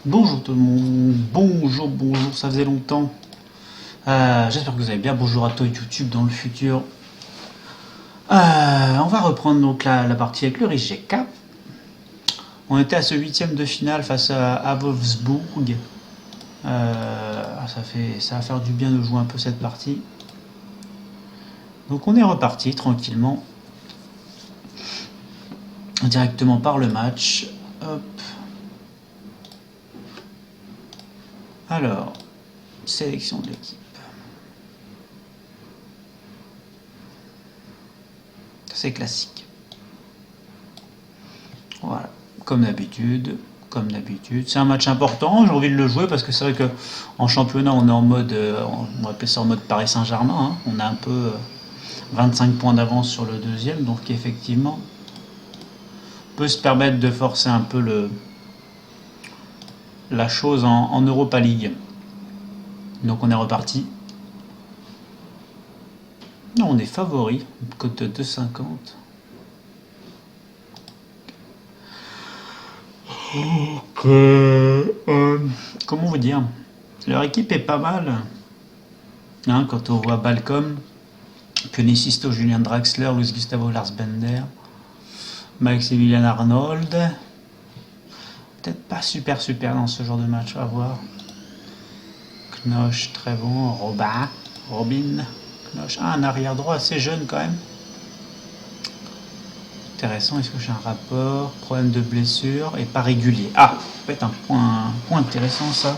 Bonjour tout le monde, bonjour, ça faisait longtemps. J'espère que vous allez bien. Bonjour à toi YouTube dans le futur. On va reprendre donc la partie avec le Rijeka. On était à ce huitième de finale face à Wolfsburg. Ça va faire du bien de jouer un peu cette partie. Donc on est reparti tranquillement. Directement par le match. Hop. Alors, sélection de l'équipe. C'est classique. Voilà, comme d'habitude. C'est un match important, j'ai envie de le jouer parce que c'est vrai qu'en championnat on est en mode, on va appeler ça en mode Paris Saint-Germain, hein. On a un peu 25 points d'avance sur le deuxième, donc effectivement on peut se permettre de forcer un peu la chose en Europa League. Donc on est reparti. Non, on est favori, cote de 2,50. Comment vous dire, leur équipe est pas mal, hein, quand on voit Balcom, Pionicisto, Julien Draxler, Luis Gustavo Larsbender, Maximilian Arnold. Peut-être pas super dans ce genre de match, on va voir. Knoche, très bon. Robin, Knoche. Ah, un arrière droit assez jeune quand même. Intéressant, est-ce que j'ai un rapport? Problème de blessure et pas régulier. Ah, peut-être un point intéressant ça.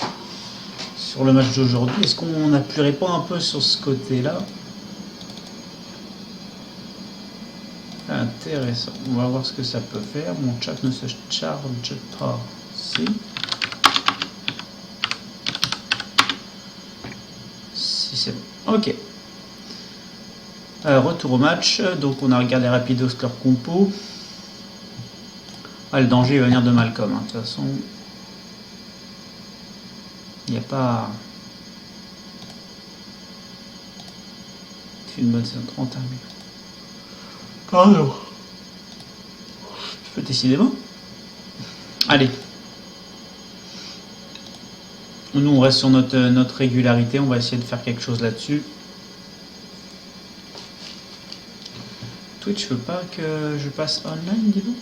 Sur le match d'aujourd'hui, est-ce qu'on a pu répondre un peu sur ce côté-là? Intéressant. On va voir ce que ça peut faire. Mon chat ne se charge pas. Si. Si c'est bon. Ok. Retour au match. Donc on a regardé rapidos leur compo. Ah, le danger va venir de Malcolm. Hein. De toute façon, il n'y a pas. C'est une bonne saison. 31 000. Pardon. Je peux décidément. Allez. Nous, on reste sur notre régularité. On va essayer de faire quelque chose là-dessus. Twitch veut pas que je passe online, dis-donc.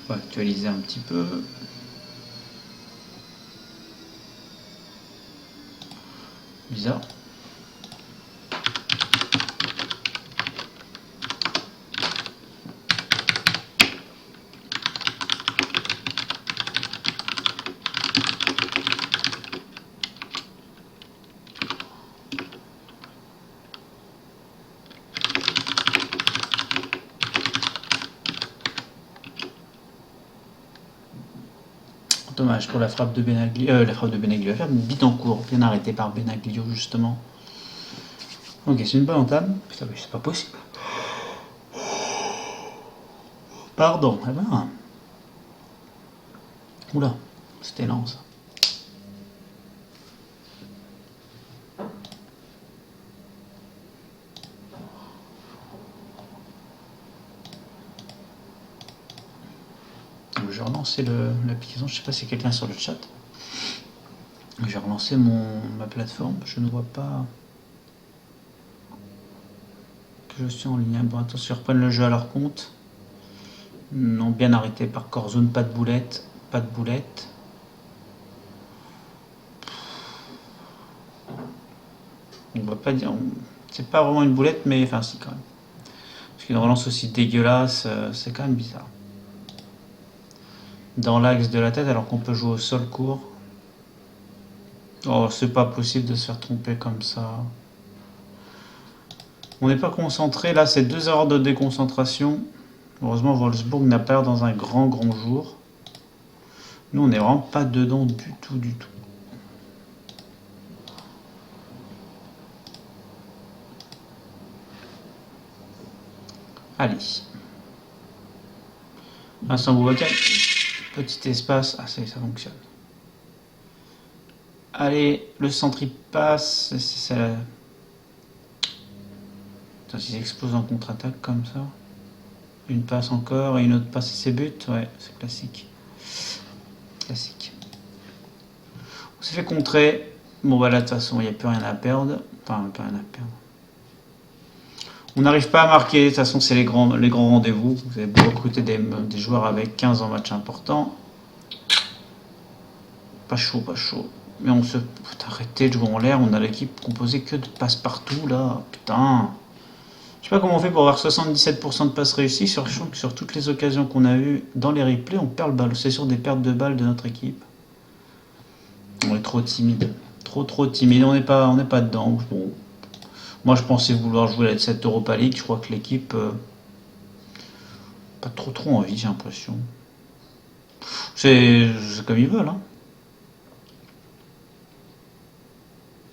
On va actualiser un petit peu. Bizarre. Dommage pour la frappe de Benaglio. La frappe de Benaglio va faire une bite en cours, bien arrêtée par Benaglio justement. Ok, c'est une bonne entame. Putain, mais c'est pas possible. Pardon. Eh ben. Oula, c'était lent ça. Je vais relancer l'application. Je sais pas si quelqu'un est sur le chat. J'ai relancé ma plateforme. Je ne vois pas que je suis en ligne. Bon, attention, ils reprennent le jeu à leur compte. Non, bien arrêté par Corzone. Pas de boulette. Pas de boulette. On va pas dire. C'est pas vraiment une boulette, mais enfin, si quand même. Parce qu'une relance aussi dégueulasse, c'est quand même bizarre. Dans l'axe de la tête, alors qu'on peut jouer au sol court. Oh, c'est pas possible de se faire tromper comme ça. On n'est pas concentré, là c'est 2 heures de déconcentration. Heureusement Wolfsburg n'a pas l'air dans un grand jour. Nous on n'est vraiment pas dedans du tout. Allez. Vincent Boubacar. Petit espace. Ah ça fonctionne. Allez, le centre il passe. Putain, s'ils explosent en contre-attaque comme ça. Une passe encore et une autre passe et c'est but. Ouais, c'est classique. Classique. On s'est fait contrer. Bon, bah là, de toute façon, il n'y a plus rien à perdre. Enfin, plus rien à perdre. On n'arrive pas à marquer. De toute façon, c'est les grands rendez-vous. Vous avez beau recruter des joueurs avec 15 en match important. Pas chaud, pas chaud. Mais on se. Faut arrêter de jouer en l'air. On a l'équipe composée que de passe-partout, là. Putain. Je sais pas comment on fait pour avoir 77% de passes réussies, sachant que sur toutes les occasions qu'on a eues dans les replays, on perd le ballon. C'est sur des pertes de balles de notre équipe. On est trop timide. Trop timide. On n'est pas dedans. Bon. Moi, je pensais vouloir jouer cette Europa League. Je crois que l'équipe. Pas trop envie, j'ai l'impression. C'est comme ils veulent, hein.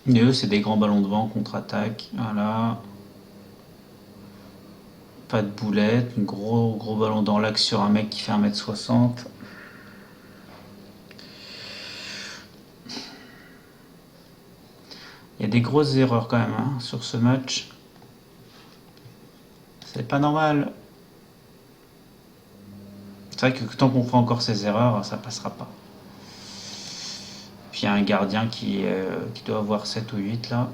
Et eux, c'est des grands ballons de vent, contre-attaque. Voilà. Pas de boulette. Un gros ballon dans l'axe sur un mec qui fait 1m60. Il y a des grosses erreurs quand même hein, sur ce match. C'est pas normal. C'est vrai que tant qu'on fera encore ces erreurs, ça passera pas. Puis il y a un gardien qui doit avoir 7 ou 8 là.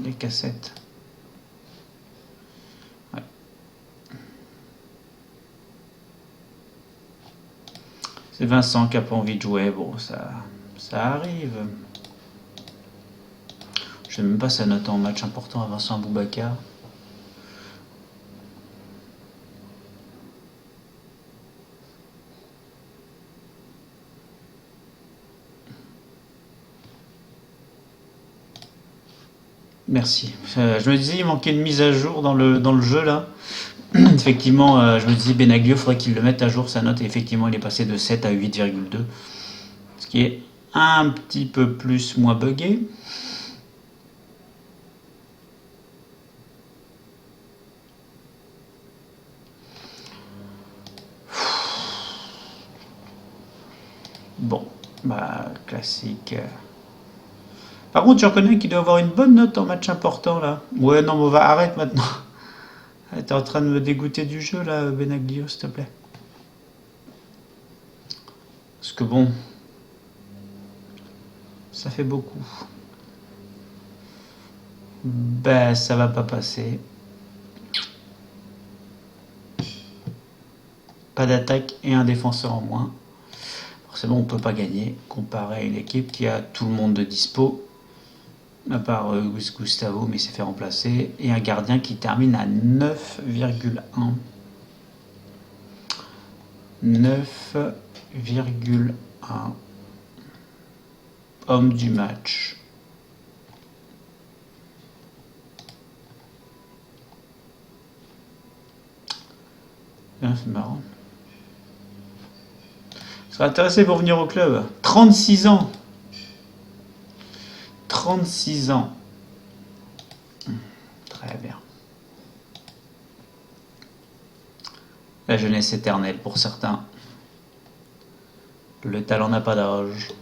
Les cassettes. Ouais. C'est Vincent qui a pas envie de jouer. Bon, ça arrive. Je sais même pas sa note en match important à Vincent Boubacar. Merci. Je me disais, il manquait une mise à jour dans le jeu là. Effectivement, je me disais, Benaglio, il faudrait qu'il le mette à jour sa note. Et effectivement, il est passé de 7 à 8,2. Ce qui est un petit peu plus moins buggé. Bon, bah, classique. Par contre, je reconnais qu'il doit avoir une bonne note en match important là. Ouais, non, mais arrête maintenant. T'es en train de me dégoûter du jeu là, Benaglio, s'il te plaît. Parce que bon, ça fait beaucoup. Ben, ça va pas passer. Pas d'attaque et un défenseur en moins. Forcément, on peut pas gagner comparé à une équipe qui a tout le monde de dispo. À part Gustavo, mais il s'est fait remplacer. Et un gardien qui termine à 9,1. 9,1. Homme du match. C'est marrant. Tu serais intéressé pour venir au club. 36 ans. 36 ans. Très bien. La jeunesse éternelle pour certains. Le talent n'a pas d'âge.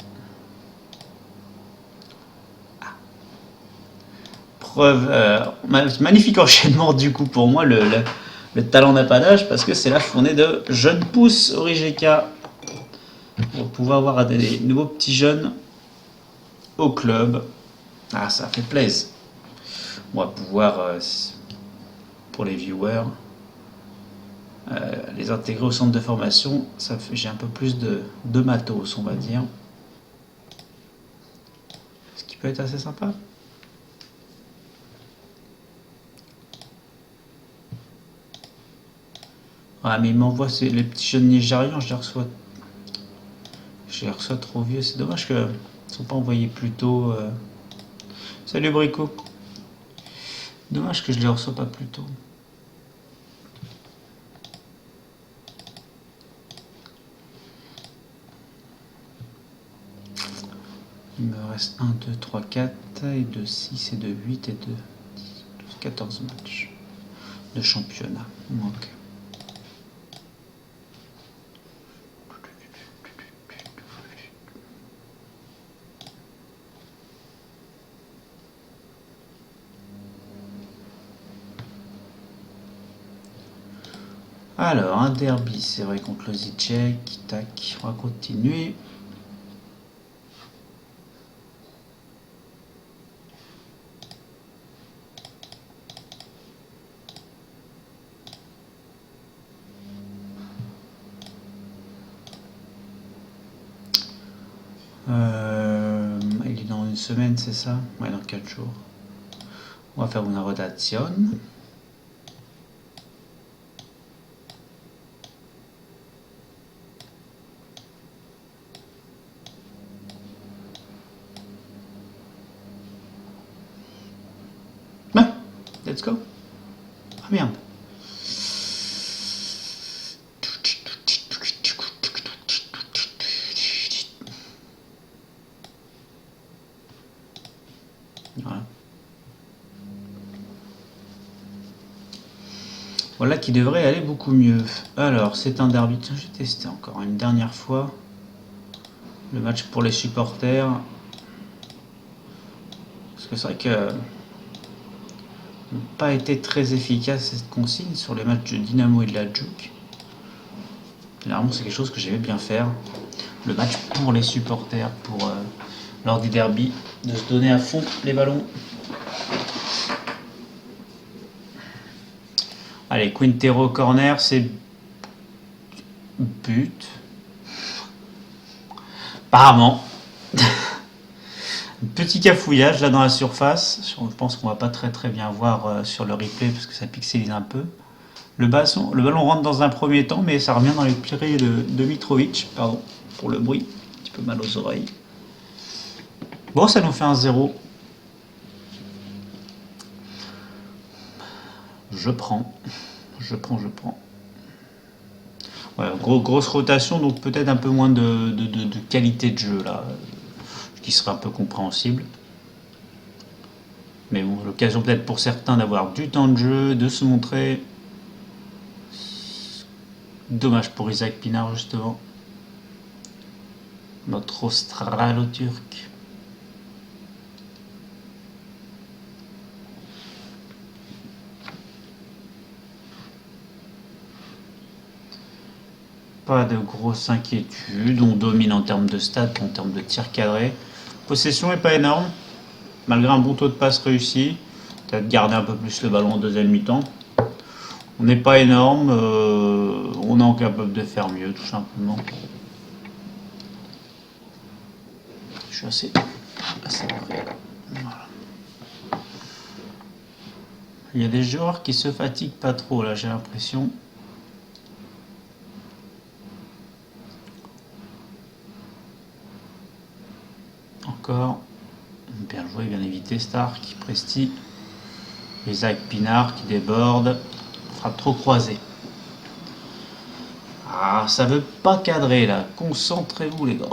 Preuve, magnifique enchaînement du coup pour moi, le talent n'a pas d'âge parce que c'est la fournée de jeunes pousses Origeka. Pour pouvoir avoir des nouveaux petits jeunes au club. Ah, ça fait plaisir. On va pouvoir, pour les viewers, les intégrer au centre de formation. J'ai un peu plus de matos, on va dire. Ce qui peut être assez sympa. Ah, mais il m'envoie les petits jeunes nigérians, je les reçois trop vieux. C'est dommage qu'ils ne sont pas envoyés plus tôt. Salut Brico. Dommage que je les reçois pas plus tôt. Il me reste 1, 2, 3, 4, et 2, 6, et 2, 8, et 2, 10, 12, 14 matchs de championnat. Ok. Alors, un derby, c'est vrai, contre le Zicek. Tac, on va continuer. Il est dans une semaine, c'est ça? Ouais, dans 4 jours. On va faire une rotation. Ah, let's go. Ah merde. Voilà. Voilà qui devrait aller beaucoup mieux. Alors, c'est un derby. Tiens, j'ai testé encore une dernière fois. Le match pour les supporters. Parce que c'est vrai que n'a pas été très efficace cette consigne sur les matchs de Dynamo et de la Juke. Généralement, c'est quelque chose que j'aimais bien faire. Le match pour les supporters, pour lors du derby, de se donner à fond les ballons. Allez, Quintero corner, c'est but. Apparemment. Petit cafouillage là dans la surface. Je pense qu'on va pas très bien voir sur le replay parce que ça pixelise un peu. Le ballon rentre dans un premier temps, mais ça revient dans les pieds de Mitrovic. Pardon pour le bruit. Un petit peu mal aux oreilles. Bon, ça nous fait un 0. Je prends. Ouais, grosse rotation, donc peut-être un peu moins de qualité de jeu là, qui serait un peu compréhensible. Mais bon, l'occasion peut-être pour certains d'avoir du temps de jeu, de se montrer. Dommage pour Isaac Pinard justement. Notre australo-turc. Pas de grosse inquiétude, on domine en termes de stats, en termes de tirs cadrés. Possession est pas énorme, malgré un bon taux de passe réussi. Peut-être garder un peu plus le ballon en deuxième mi-temps. On n'est pas énorme, on est incapable de faire mieux tout simplement. Je suis assez près là. Voilà. Il y a des joueurs qui se fatiguent pas trop là, j'ai l'impression. Encore. Bien joué, bien évité Stark, Presti. Isaac Pinard qui déborde. Frappe trop croisée. Ah, ça veut pas cadrer là. Concentrez-vous les gars.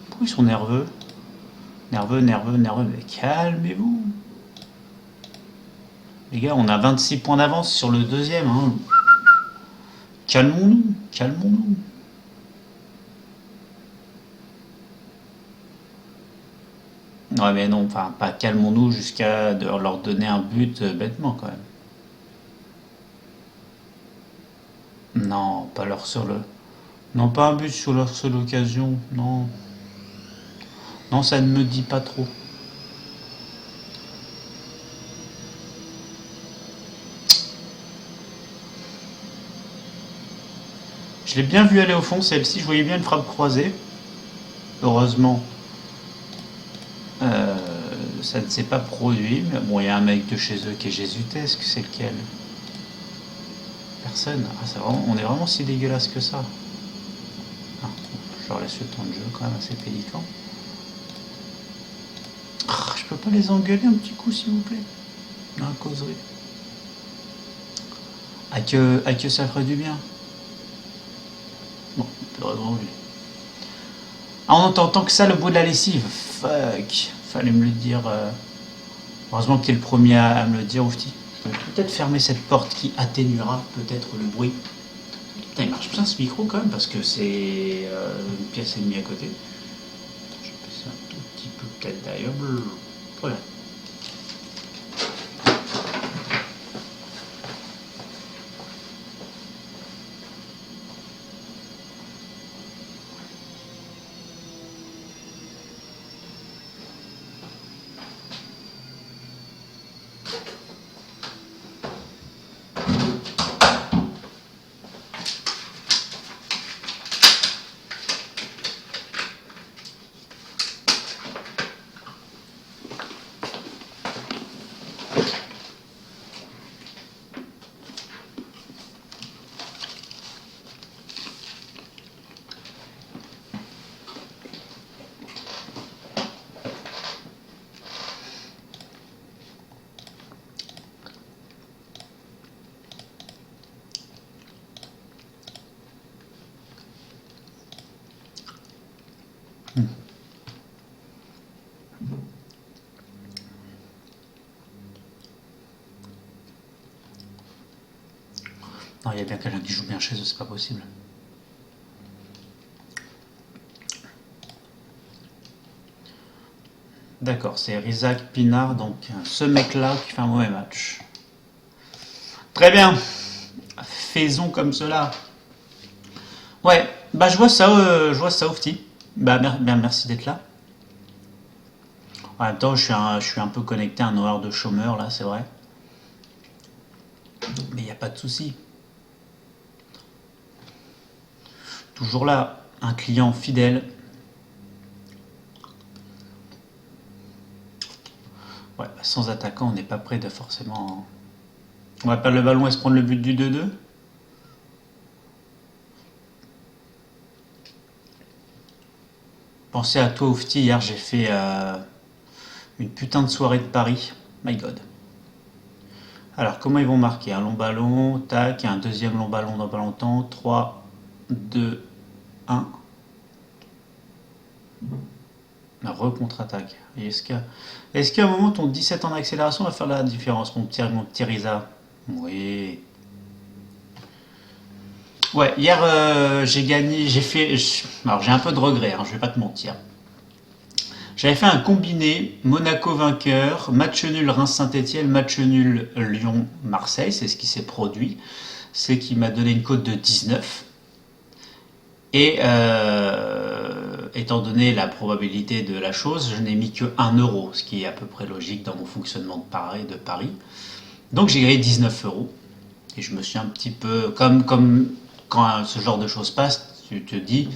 Pourquoi ils sont nerveux? Nerveux. Mais calmez-vous. Les gars, on a 26 points d'avance sur le deuxième. Hein. Calmons-nous. Ouais, mais non, enfin, pas calmons-nous jusqu'à leur donner un but bêtement quand même. Non, pas leur seul. Non, pas un but sur leur seule occasion. Non. Non, ça ne me dit pas trop. Je l'ai bien vu aller au fond, celle-ci, je voyais bien une frappe croisée. Heureusement, ça ne s'est pas produit. Mais bon, il y a un mec de chez eux qui est jésuitesque, c'est lequel? Personne. Ah, on est vraiment si dégueulasse que ça. Ah, je leur laisse le temps de jeu quand même assez pélican. Ah, je peux pas les engueuler un petit coup s'il vous plaît? Dans la causerie. À que ça ferait du bien. Bon, heureusement lui. Ah, on entend tant que ça le bruit de la lessive. Fuck. Fallait me le dire. Heureusement que tu es le premier à me le dire, Oufti. Je vais peut-être fermer cette porte qui atténuera peut-être le bruit. Putain, il marche bien ce micro quand même parce que c'est une pièce et demie à côté. Je vais passer un tout petit peu peut-être d'ailleurs. Voilà. Non, il y a bien quelqu'un qui joue bien chez eux, c'est pas possible. D'accord, c'est Rizak Pinard, donc ce mec-là qui fait un mauvais match. Très bien, faisons comme cela. Ouais, bah je vois ça, Oufti. Bah bien, merci d'être là. En même temps, je suis un peu connecté à un horaire de chômeur là, c'est vrai. Mais il n'y a pas de souci. Toujours là, un client fidèle. Ouais, bah, sans attaquant, on n'est pas prêt de forcément. On va perdre le ballon et se prendre le but du 2-2. Pensez à toi, Oufti. Hier, j'ai fait une putain de soirée de Paris. My God. Alors, comment ils vont marquer? Un long ballon, tac, et un deuxième long ballon dans pas longtemps. 3, 2, 1. Re-contre-attaque. Est-ce qu'à un moment, ton 17 en accélération va faire la différence, mon petit Riza? Oui. Ouais, hier, j'ai gagné, alors j'ai un peu de regret, hein, je vais pas te mentir. J'avais fait un combiné Monaco vainqueur, match nul Reims-Saint-Etienne, match nul Lyon-Marseille, c'est ce qui s'est produit. C'est qui m'a donné une cote de 19. Et étant donné la probabilité de la chose, je n'ai mis que 1 euro, ce qui est à peu près logique dans mon fonctionnement de Paris. Donc j'ai gagné 19 euros. Et je me suis un petit peu, comme quand ce genre de choses passe, tu te dis,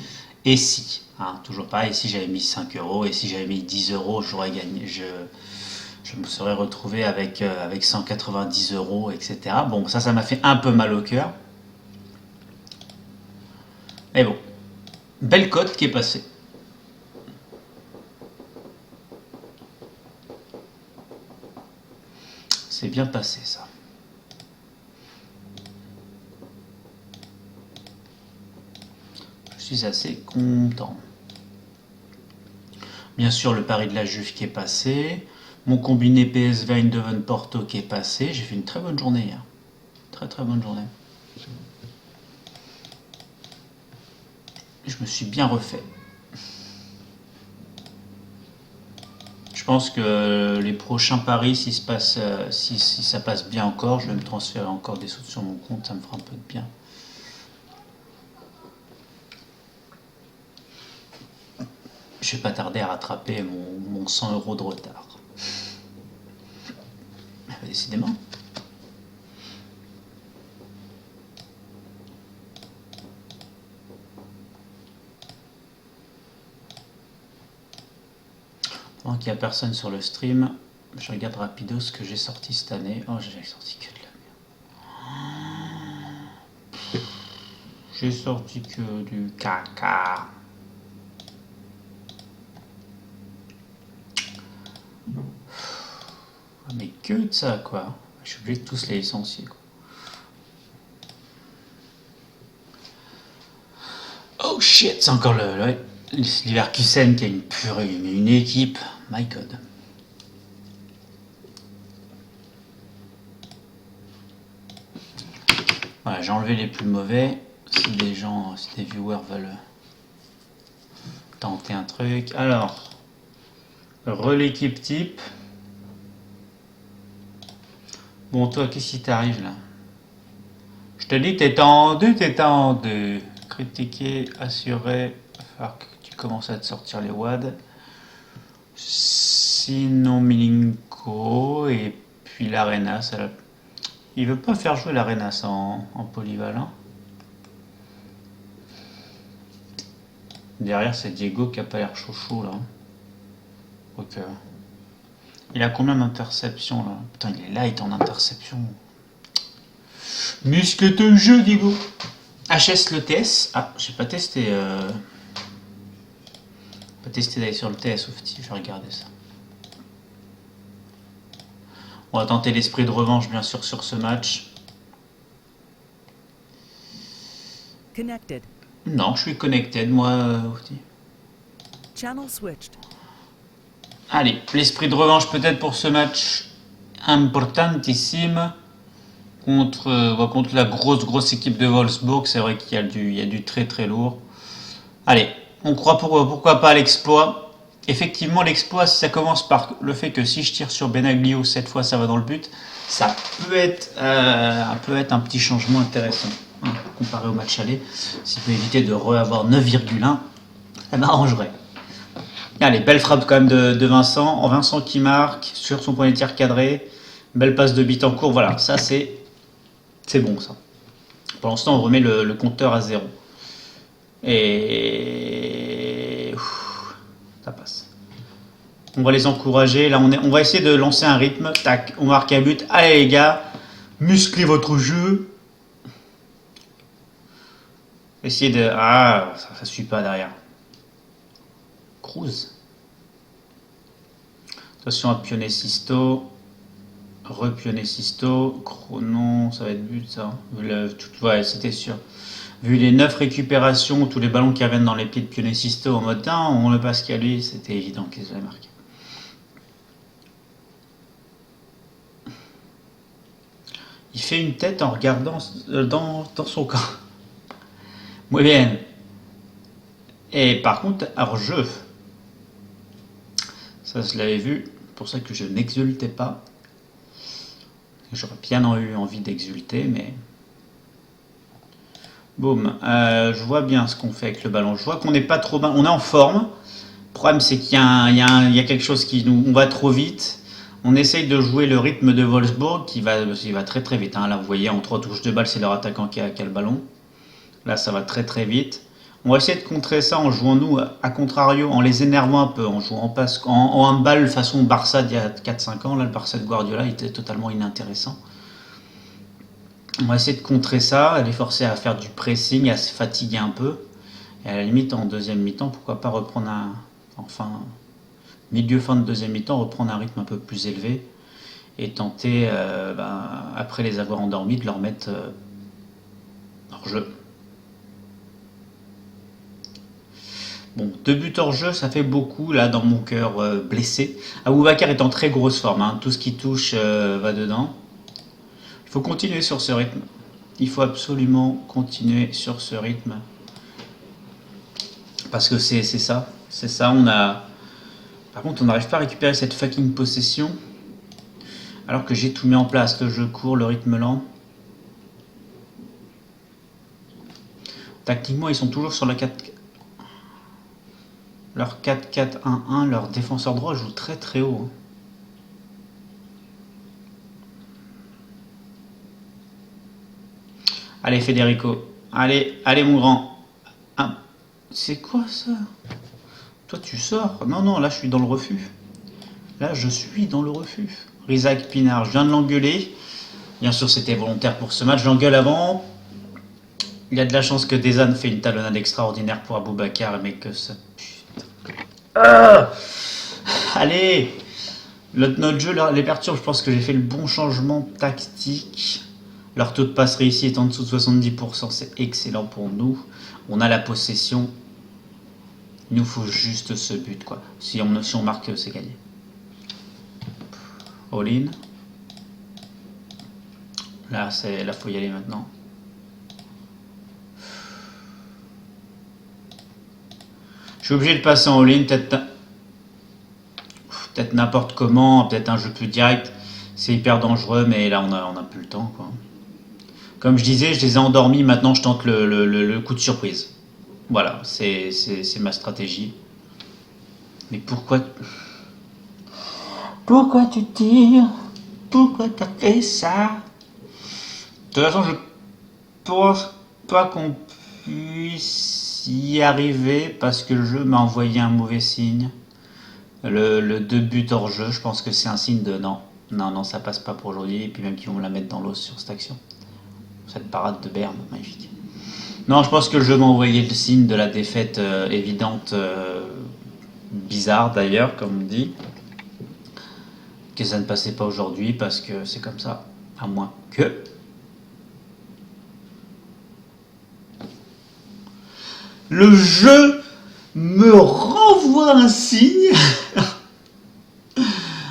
et si, hein, toujours pareil, si j'avais mis 5 euros, et si j'avais mis 10 euros, j'aurais gagné, je me serais retrouvé avec 190 euros, etc. Bon, ça m'a fait un peu mal au cœur. Mais bon, belle cote qui est passée. C'est bien passé ça. Je suis assez content. Bien sûr, le pari de la Juve qui est passé. Mon combiné PSV Eindhoven Porto qui est passé. J'ai fait une très bonne journée hier. Très très bonne journée. Je me suis bien refait. Je pense que les prochains paris, si ça passe bien encore, je vais me transférer encore des sous sur mon compte, ça me fera un peu de bien. Je vais pas tarder à rattraper mon 100 euros de retard. Décidément. Pendant qu'il n'y a personne sur le stream, je regarde rapido ce que j'ai sorti cette année. Oh, j'ai sorti que de la merde. J'ai sorti que du caca. Mais que de ça, quoi. Je suis obligé de tous les licencier, quoi. Oh shit, c'est encore l'Leverkusen qui a une purée, mais une équipe. My God. Voilà, j'ai enlevé les plus mauvais. Si des viewers veulent tenter un truc. Alors, l'équipe type. Bon, toi, qu'est-ce qui t'arrive là? Je te dis, t'es tendu. Critiquer, assurer. Falloir que tu commences à te sortir les wads. Sinon, Milinko. Et puis l'Arena. Il veut pas faire jouer l'Arena en polyvalent. Derrière, c'est Diego qui a pas l'air chaud là. Donc, il a combien d'interceptions là? Putain, il est light en interception. Muscle de jeu, Diego. HS le TS. Ah, j'ai pas testé. Pas testé d'aller sur le TS, je vais regarder ça. On va tenter l'esprit de revanche, bien sûr, sur ce match. Connected. Non, je suis connected, moi, Channel switched. Allez, l'esprit de revanche peut-être pour ce match importantissime. contre la grosse équipe de Wolfsburg. C'est vrai qu'il y a du très très lourd. Allez, on croit pourquoi pas à l'exploit. Effectivement, l'exploit, si ça commence par le fait que si je tire sur Benaglio, cette fois ça va dans le but, ça peut être un petit changement intéressant, hein, comparé au match aller. S'il peut éviter de avoir 9,1, ça m'arrangerait. Allez, belle frappe quand même de Vincent. Vincent qui marque sur son point de tir cadré. Belle passe de Bittencourt. Voilà, ça c'est bon ça. Pour l'instant, on remet le compteur à 0. Et ça passe. On va les encourager. Là, on va essayer de lancer un rythme. Tac, on marque un but. Allez les gars, musclez votre jeu. Essayez de... Ah, ça suit pas derrière. Cruz. Attention à pionner Sisto. Repionner Sisto. Chrono, ça va être but ça. Ouais, c'était sûr. Vu les 9 récupérations, tous les ballons qui reviennent dans les pieds de Pionnet Sisto en mode on le passe qu'à lui, c'était évident qu'ils avaient marqué. Il fait une tête en regardant dans son camp. Muy bien. Et par contre, hors-jeu. Ça, je l'avais vu. Pour ça que je n'exultais pas. J'aurais bien eu envie d'exulter, mais... Boum. Je vois bien ce qu'on fait avec le ballon. Je vois qu'on n'est pas trop... On est en forme. Le problème, c'est qu'il y a quelque chose qui nous... On va trop vite. On essaye de jouer le rythme de Wolfsburg qui va très très vite. Hein. Là, vous voyez, en 3 touches de balle, c'est leur attaquant qui a le ballon. Là, ça va très très vite. On va essayer de contrer ça en jouant, nous, à contrario, en les énervant un peu, en jouant en handball façon Barça d'il y a 4-5 ans. Là, le Barça de Guardiola était totalement inintéressant. On va essayer de contrer ça, les forcer à faire du pressing, à se fatiguer un peu. Et à la limite, en deuxième mi-temps, pourquoi pas reprendre milieu-fin de deuxième mi-temps, reprendre un rythme un peu plus élevé et tenter, après les avoir endormis, de leur mettre hors jeu. Bon, 2 buts hors jeu, ça fait beaucoup là dans mon cœur blessé. Aboubakar est en très grosse forme, hein. Tout ce qui touche va dedans. Il faut continuer sur ce rythme. Il faut absolument continuer sur ce rythme. Parce que c'est ça. C'est ça, Par contre, on n'arrive pas à récupérer cette fucking possession. Alors que j'ai tout mis en place. Le jeu court, le rythme lent. Tactiquement, ils sont toujours sur la 4... Leur 4-4-1-1, leur défenseur droit joue très très haut. Hein. Allez Federico, allez mon grand. Ah, c'est quoi ça? Toi tu sors? Non, là je suis dans le refus. Là je suis dans le refus. Rizak Pinard, je viens de l'engueuler. Bien sûr c'était volontaire pour ce match, j'engueule avant. Il y a de la chance que Dezan fait une talonnade extraordinaire pour Aboubakar, mais que ça... Allez, notre jeu les perturbe, je pense que j'ai fait le bon changement tactique. Leur taux de passe réussi est en dessous de 70%, c'est excellent pour nous. On a la possession. Il nous faut juste ce but, quoi. Si on marque, c'est gagné. All-in. Là, faut y aller maintenant. Je suis obligé de passer en all-in, peut-être n'importe comment, peut-être un jeu plus direct. C'est hyper dangereux, mais là, on a plus le temps, quoi. Comme je disais, je les ai endormis, maintenant je tente le coup de surprise. Voilà, c'est ma stratégie. Mais pourquoi tu tires? Pourquoi t'as fait ça? De toute façon, je pense pas qu'on puisse y arriver parce que le jeu m'a envoyé un mauvais signe. Le 2 buts hors jeu, je pense que c'est un signe de non, ça passe pas pour aujourd'hui. Et puis même qu'ils vont la mettre dans l'os sur cette action. Cette parade de Berne, magnifique. Non, je pense que le jeu m'a envoyé le signe de la défaite évidente, bizarre d'ailleurs, comme on dit. Que ça ne passait pas aujourd'hui parce que c'est comme ça. À moins que... Le jeu me renvoie un signe.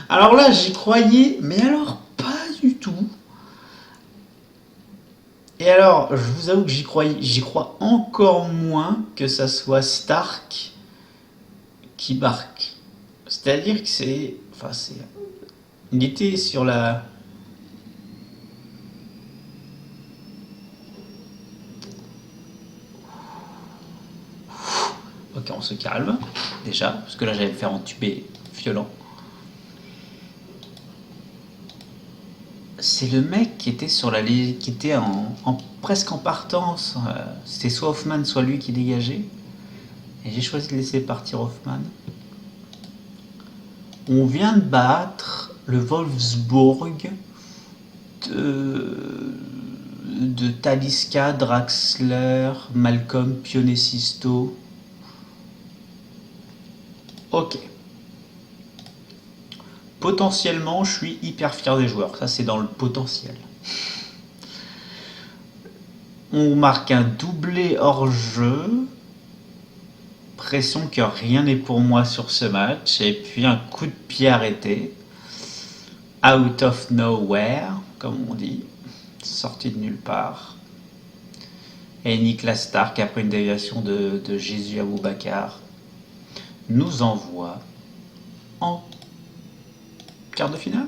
Alors là, j'y croyais, mais alors pas du tout. Et alors, je vous avoue que j'y crois encore moins que ça soit Stark qui marque. C'est-à-dire que il était sur la. Ok, on se calme, déjà, parce que là j'allais me faire entuber violent. C'est le mec qui était sur qui était presque en partance. C'était soit Hoffman, soit lui qui dégageait. Et j'ai choisi de laisser partir Hoffman. On vient de battre le Wolfsburg de Talisca, Draxler, Malcolm, Pionesisto. Ok. Potentiellement, je suis hyper fier des joueurs. Ça, c'est dans le potentiel. On marque un doublé hors jeu. Pression que rien n'est pour moi sur ce match. Et puis un coup de pied arrêté. Out of nowhere, comme on dit. Sorti de nulle part. Et Niklas Stark, après une déviation de Jésus Aboubacar, nous envoie en quart de finale.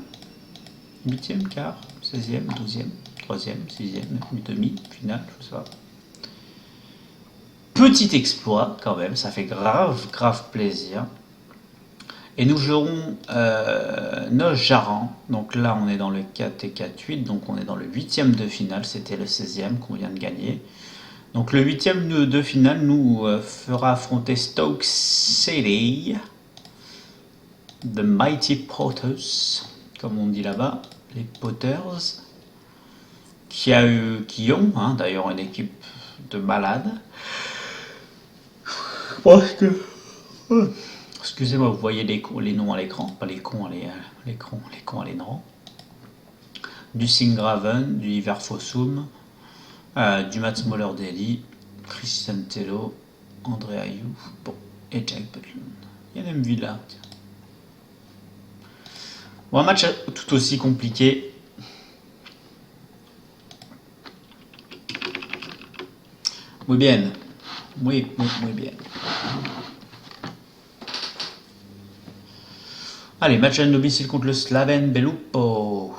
8e, quart, 16e, 12e, 3e, 6e, demi, finale, je sais pas. Petit exploit quand même, ça fait grave plaisir. Et nous jouerons Nos-Jaran. Donc là, on est dans le 4 et 4-8, donc on est dans le 8e de finale. C'était le 16e qu'on vient de gagner. Donc le 8e de finale nous fera affronter Stoke City, The Mighty Potters, comme on dit là-bas, les Potters, qui ont d'ailleurs une équipe de malades. Parce que excusez-moi, vous voyez les noms à l'écran, pas les cons à l'écran, les cons à l'écran. Du Singraven, du Iverfossum, du Mats Moller-Daly, Christian Tello, André Ayou, bon, et Jack Butland. Il y a même Villa. Bon, un match tout aussi compliqué. Muy bien. Muy bien. Allez, match à domicile contre le Slaven Belupo.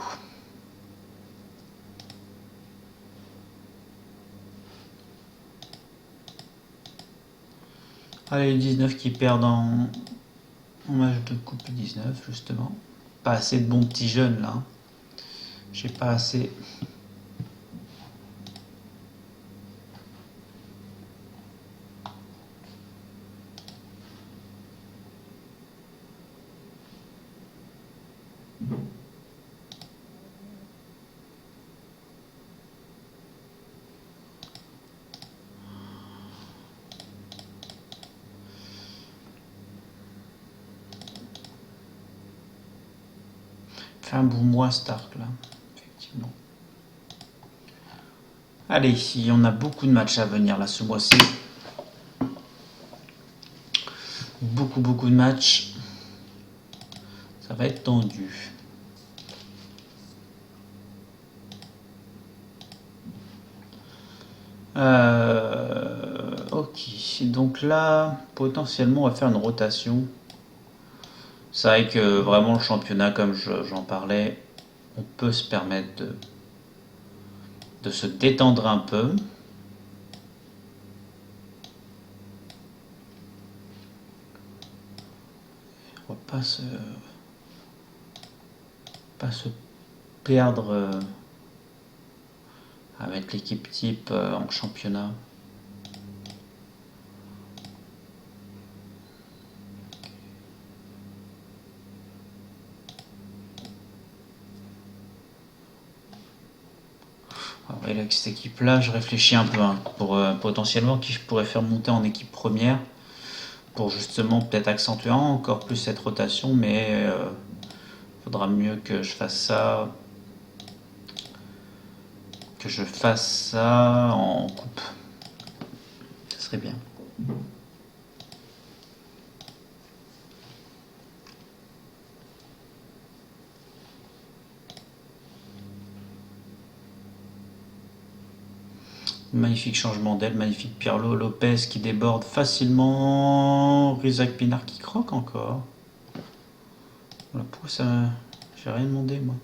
Allez, les 19 qui perdent en match de coupe 19, justement. Pas assez de bons petits jeunes, là. J'ai pas assez. Fait un bout moins Stark, là. Effectivement. Allez, on a beaucoup de matchs à venir, là, ce mois-ci. Beaucoup de matchs. Ça va être tendu. Ok, donc là, potentiellement, on va faire une rotation. C'est vrai que vraiment le championnat, comme j'en parlais, on peut se permettre de se détendre un peu. On va pas se perdre à mettre l'équipe type en championnat. Alors, et avec cette équipe-là, je réfléchis un peu pour potentiellement qui je pourrais faire monter en équipe première pour justement peut-être accentuer encore plus cette rotation, mais faudra mieux que je fasse ça en coupe. Ça serait bien. Magnifique changement d'aile, magnifique Pirlo, Lopez qui déborde facilement, Rizac Pinard qui croque encore. Voilà, pourquoi ça... J'ai rien demandé moi.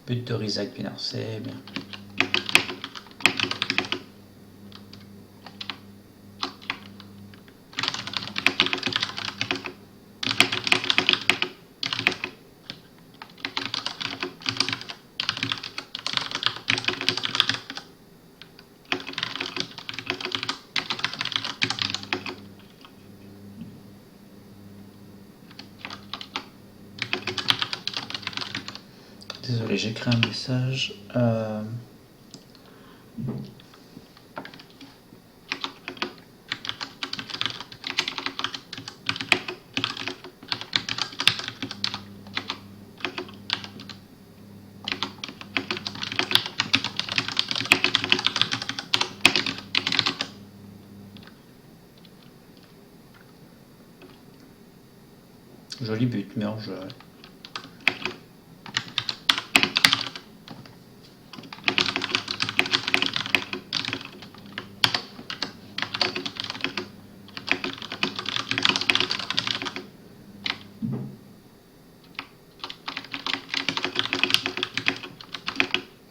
But de Rizac Pinard, c'est bien. Désolé, j'ai créé un message. Joli but, mais en jeu.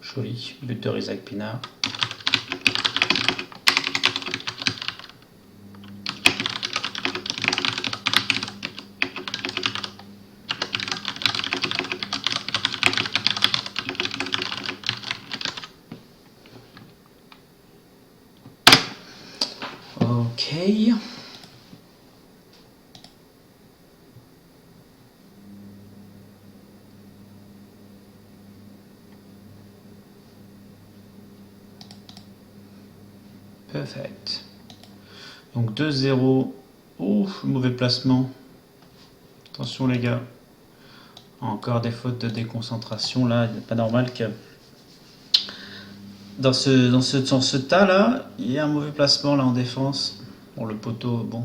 Joli, but de Rizac Pinard. Ok. Perfect. Donc 2-0. Ouf, mauvais placement. Attention les gars. Encore des fautes de déconcentration là. Il n'est pas normal que dans ce tas là, il y a un mauvais placement là en défense. Bon, le poteau, bon,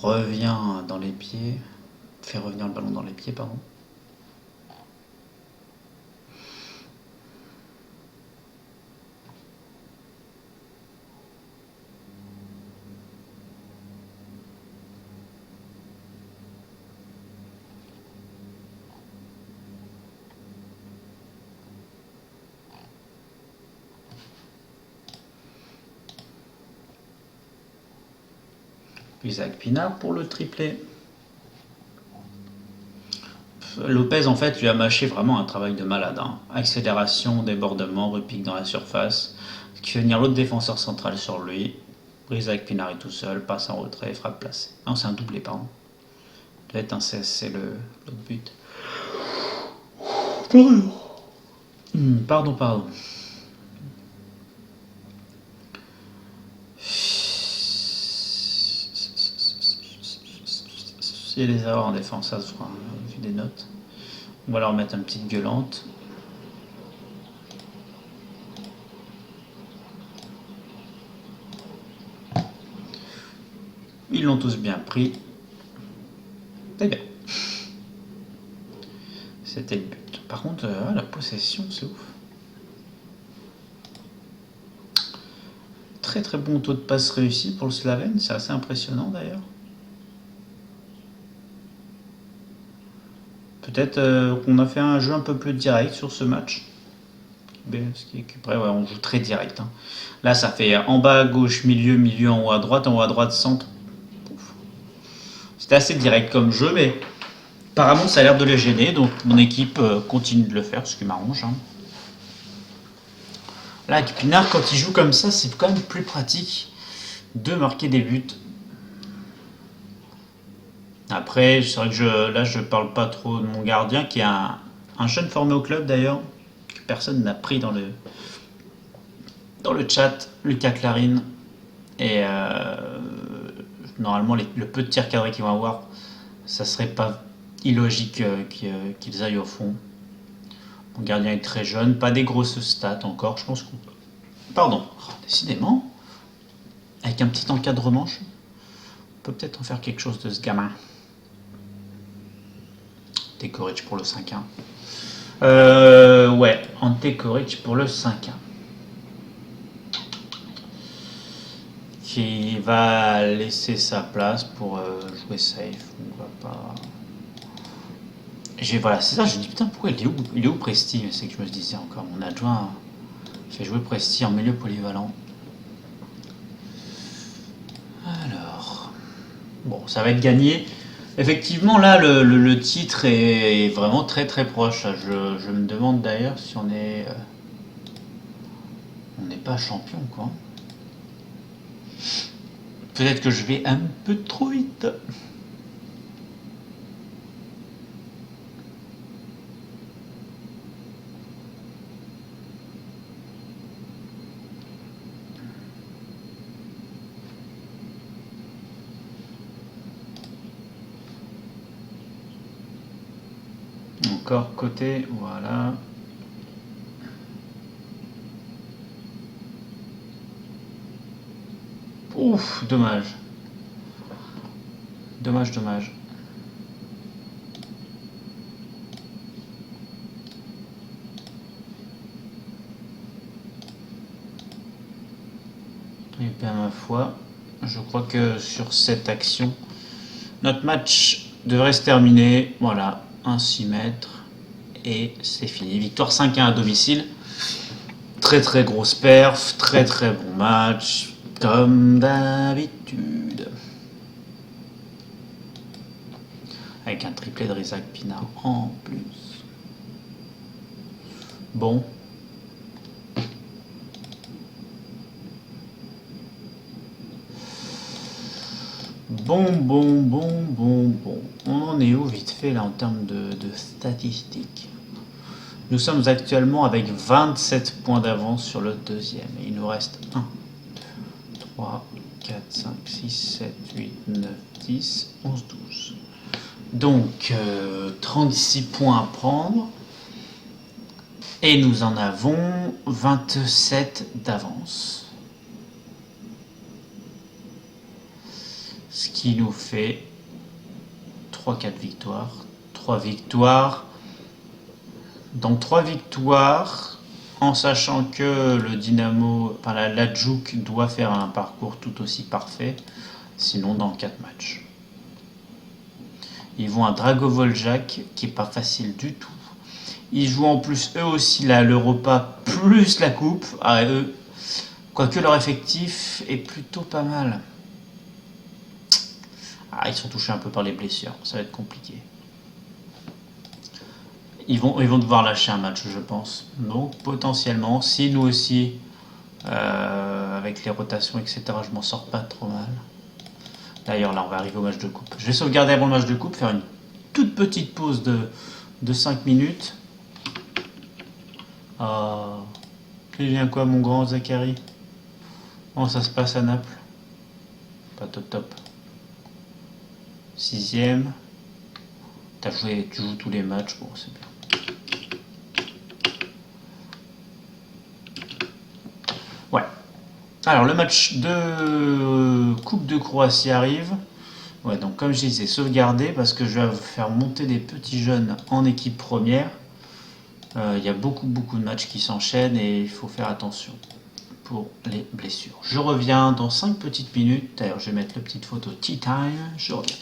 revient dans les pieds. Fait revenir le ballon dans les pieds, pardon. Rizac Pinard pour le triplé. Lopez en fait lui a mâché vraiment un travail de malade. Hein. Accélération, débordement, repique dans la surface, ce qui fait venir l'autre défenseur central sur lui. Rizac Pinard est tout seul, passe en retrait, frappe placée. Non, c'est un doublé, pardon. Peut-être un c'est l'autre but. Pardon. Il y a des erreurs en défense, ça se fera, vu des notes. On va leur mettre une petite gueulante. Ils l'ont tous bien pris. C'est bien. C'était le but. Par contre, la possession, c'est ouf. Très très bon taux de passe réussi pour le Slaven, c'est assez impressionnant d'ailleurs. Peut-être qu'on a fait un jeu un peu plus direct sur ce match. Ce qui est ouais, on joue très direct. Hein. Là, ça fait en bas à gauche, milieu, milieu, en haut à droite, centre. C'était assez direct comme jeu, mais apparemment, ça a l'air de les gêner. Donc, mon équipe continue de le faire, ce qui m'arrange. Hein. Là, avec Pinard, quand il joue comme ça, c'est quand même plus pratique de marquer des buts. Après, c'est vrai que je parle pas trop de mon gardien, qui est un jeune formé au club d'ailleurs, que personne n'a pris dans le chat, Lucas Clarine. Et normalement, le peu de tirs cadrés qu'ils vont avoir, ça serait pas illogique qu'ils aillent au fond. Mon gardien est très jeune, pas des grosses stats encore, je pense qu'on peut. Pardon, décidément, avec un petit encadrement, on peut peut-être en faire quelque chose de ce gamin. Tekoric pour le 5-1. Ouais, Ante Koric pour le 5-1. Qui va laisser sa place pour jouer safe. On va pas. Voilà, c'est ça, je me dis putain, pourquoi il est où Presti? C'est que je me disais encore, mon adjoint fait jouer Presti en milieu polyvalent. Alors. Bon, ça va être gagné. Effectivement, là, le titre est vraiment très très proche. Je me demande d'ailleurs si on est. On n'est pas champion, quoi. Peut-être que je vais un peu trop vite. Encore côté, voilà. Ouf, dommage. Dommage, dommage. Et bien ma foi, je crois que sur cette action, notre match devrait se terminer. Voilà, un 6 mètres. Et c'est fini. Victoire 5-1 à domicile. Très très grosse perf, très très bon match, comme d'habitude. Avec un triplé de Rizak Pinard en plus. Bon. Bon. On en est où vite fait là en termes de statistiques? Nous sommes actuellement avec 27 points d'avance sur le deuxième. Et il nous reste 1, 2, 3, 4, 5, 6, 7, 8, 9, 10, 11, 12. Donc 36 points à prendre. Et nous en avons 27 d'avance. Ce qui nous fait 3-4 victoires. 3 victoires. Donc 3 victoires, en sachant que le Dynamo, enfin la Djouk doit faire un parcours tout aussi parfait, sinon dans 4 matchs. Ils vont à Dragovoljak, qui est pas facile du tout. Ils jouent en plus eux aussi l'Europa plus la Coupe. Ah, eux, quoique leur effectif est plutôt pas mal. Ah, ils sont touchés un peu par les blessures, ça va être compliqué. Ils vont devoir lâcher un match, je pense. Donc potentiellement, si nous aussi, avec les rotations, etc., je m'en sors pas trop mal. D'ailleurs, là, on va arriver au match de coupe. Je vais sauvegarder avant le match de coupe, faire une toute petite pause de 5 minutes. Ah, il vient quoi, mon grand Zachary? Comment ça se passe à Naples? Pas top. 6ème. Tu joues tous les matchs, bon, c'est bien. Ouais. Alors, le match de Coupe de Croatie arrive. Ouais, donc comme je disais, sauvegarder parce que je vais faire monter des petits jeunes en équipe première. Il y a beaucoup de matchs qui s'enchaînent et il faut faire attention pour les blessures. Je reviens dans 5 petites minutes. D'ailleurs, je vais mettre la petite photo Tea Time. Je reviens.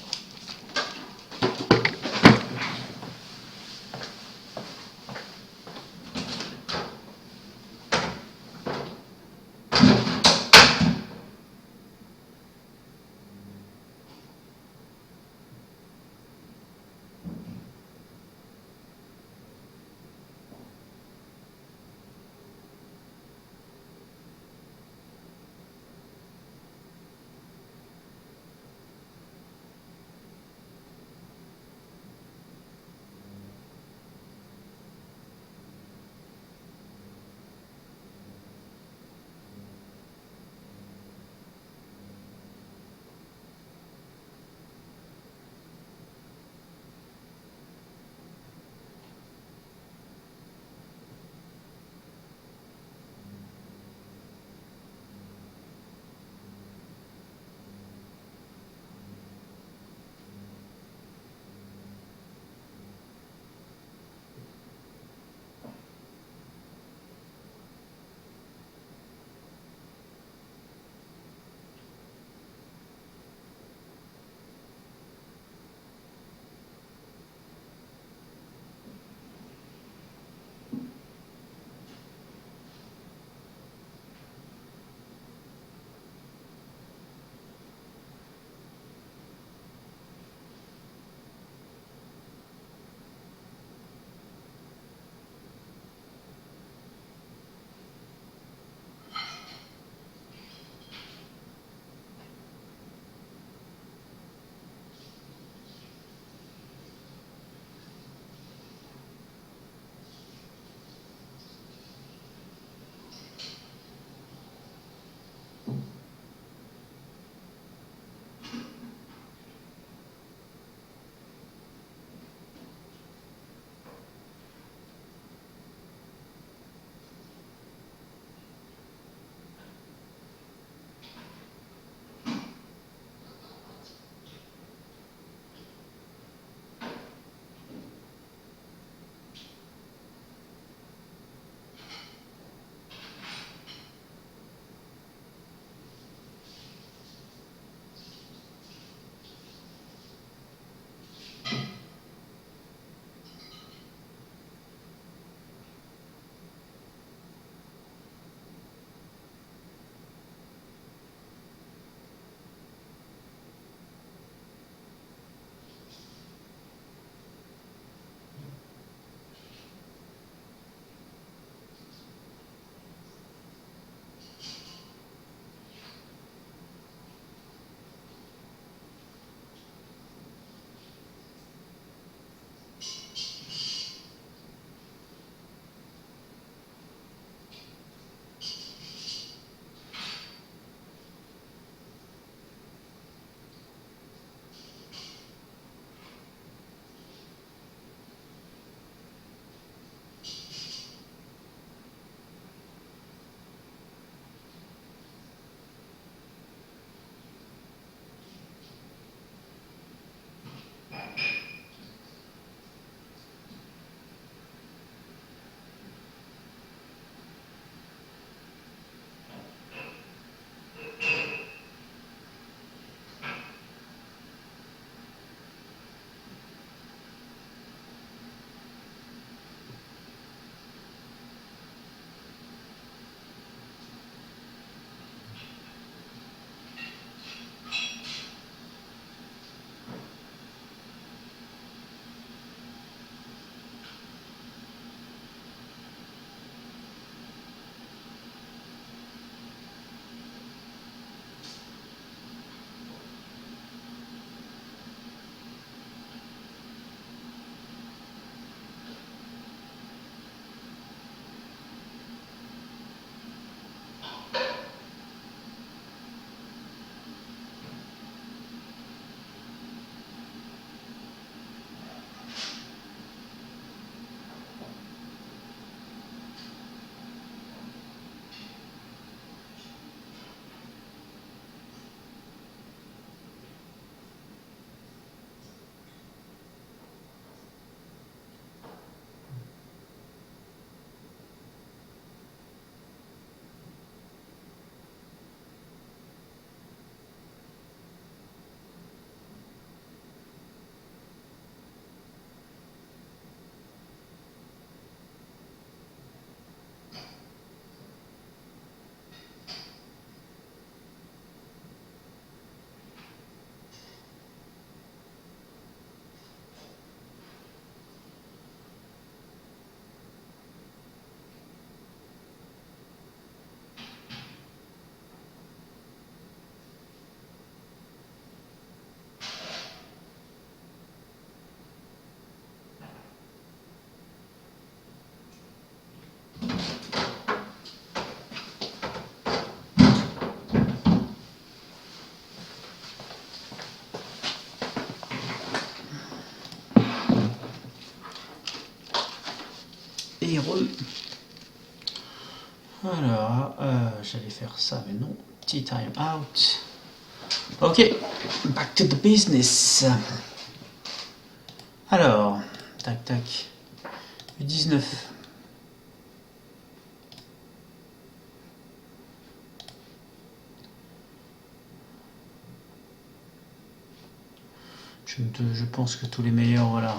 heureux. Alors, j'allais faire ça, mais non. Tea time out. Ok, back to the business. Alors, tac tac. 19. Je pense que tous les meilleurs, voilà.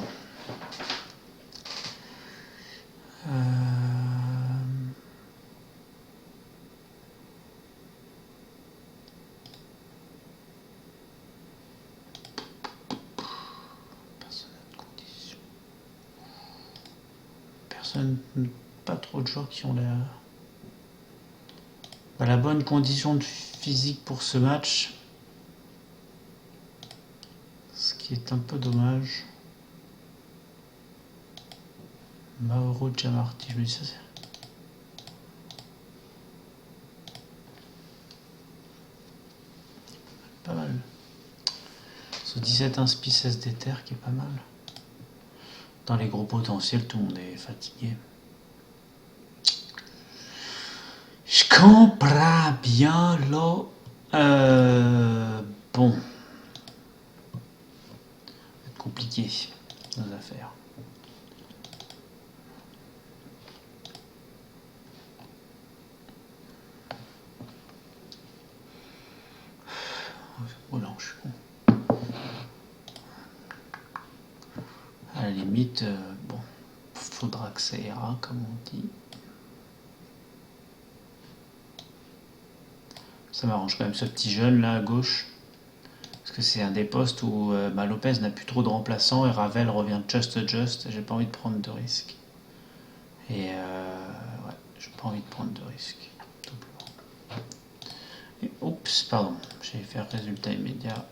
Pas trop de joueurs qui ont la bonne condition de physique pour ce match, ce qui est un peu dommage. Mauro Giamarti, je me dis ça, c'est pas mal. Ce 17 inspi 16 d'éther qui est pas mal. Dans les gros potentiels, tout le monde est fatigué. Je comprends bien là. Bon. Ça va être compliqué, nos affaires. Oh non, je suis con. À la limite, bon, faudra que ça ira, comme on dit. Ça m'arrange quand même ce petit jeune là à gauche. Parce que c'est un des postes où Lopez n'a plus trop de remplaçants et Ravel revient just. J'ai pas envie de prendre de risques. Et ouais, j'ai pas envie de prendre de risques. Et, oups, pardon, j'ai fait résultat immédiat.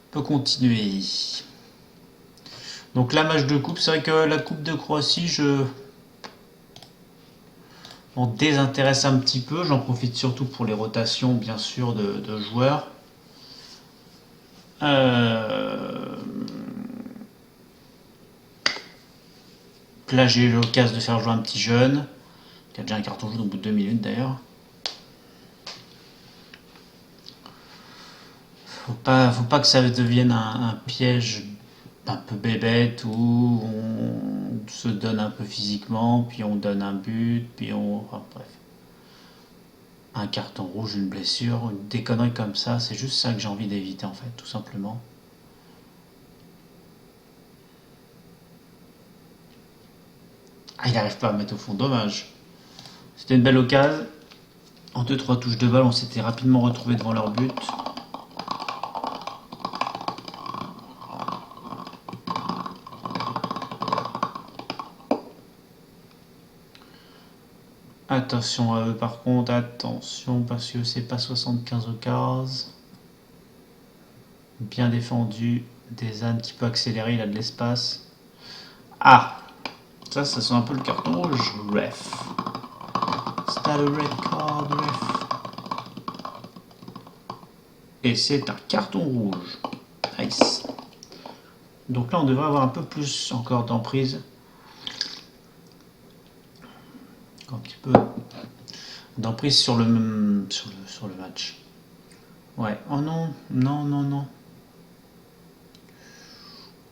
On peut continuer. Donc la match de coupe, c'est vrai que la coupe de Croatie, je m'en désintéresse un petit peu. J'en profite surtout pour les rotations, bien sûr, de joueurs. Là, j'ai eu l'occasion de faire jouer un petit jeune, qui a déjà un carton jaune au bout de 2 minutes d'ailleurs. Faut pas que ça devienne un piège un peu bébête où on se donne un peu physiquement, puis on donne un but, puis on... Enfin, bref. Un carton rouge, une blessure, des conneries comme ça, c'est juste ça que j'ai envie d'éviter en fait, tout simplement. Ah, il n'arrive pas à me mettre au fond, dommage. C'était une belle occasion. En 2-3 touches de balle, on s'était rapidement retrouvé devant leur but. Attention à eux par contre, attention parce que c'est pas 75 au 15. Bien défendu. Des ânes qui peut accélérer, il a de l'espace. Ah, ça sent un peu le carton rouge, ref. C'est le red card, ref. Et c'est un carton rouge. Nice. Donc là, on devrait avoir un peu plus encore d'emprise. Un petit peu d'emprise sur le match. Ouais. Oh non, non.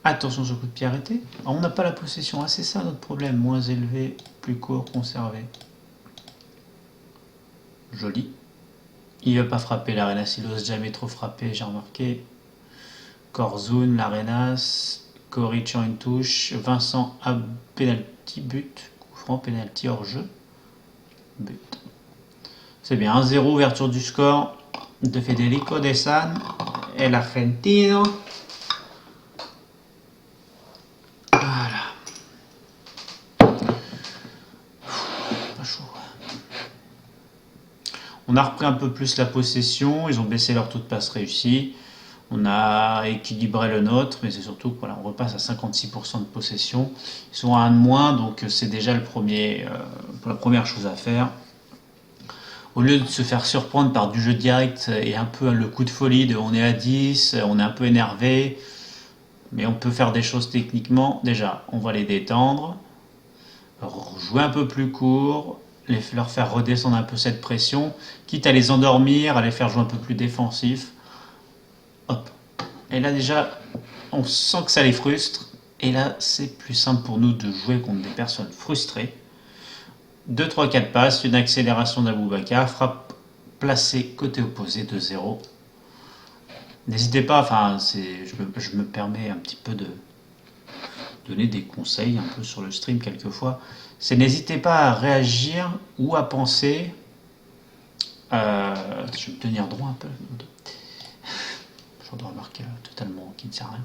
Attention sur le coup de pied arrêté. Alors, on n'a pas la possession. Ah, c'est ça notre problème. Moins élevé, plus court, conservé. Joli. Il ne va pas frapper l'Arenas. Il n'ose jamais trop frapper, j'ai remarqué. Corzoun, l'Arenas. Coric en une touche. Vincent à penalty, but. Coup franc, penalty hors jeu. But. C'est bien. 1-0, ouverture du score de Federico De San. Et l'Argentino. On a repris un peu plus la possession, ils ont baissé leur taux de passe réussi, on a équilibré le nôtre, mais c'est surtout que voilà, on repasse à 56% de possession. Ils sont à 1 de moins, donc c'est déjà la première chose à faire. Au lieu de se faire surprendre par du jeu direct et un peu le coup de folie de on est à 10, on est un peu énervé, Mais on peut faire des choses techniquement. Déjà, on va les détendre, jouer un peu plus court, leur faire redescendre un peu cette pression, quitte à les endormir, à les faire jouer un peu plus défensif. Hop. Et là déjà, on sent que ça les frustre. Et là, c'est plus simple pour nous de jouer contre des personnes frustrées. 2, 3, 4 passes, une accélération d'Aboubacar, frappe placée côté opposé de 0. N'hésitez pas, enfin, je me permets un petit peu de donner des conseils un peu sur le stream quelquefois. N'hésitez pas à réagir ou à penser. Je vais me tenir droit un peu. J'en dois remarquer totalement qui ne sert à rien.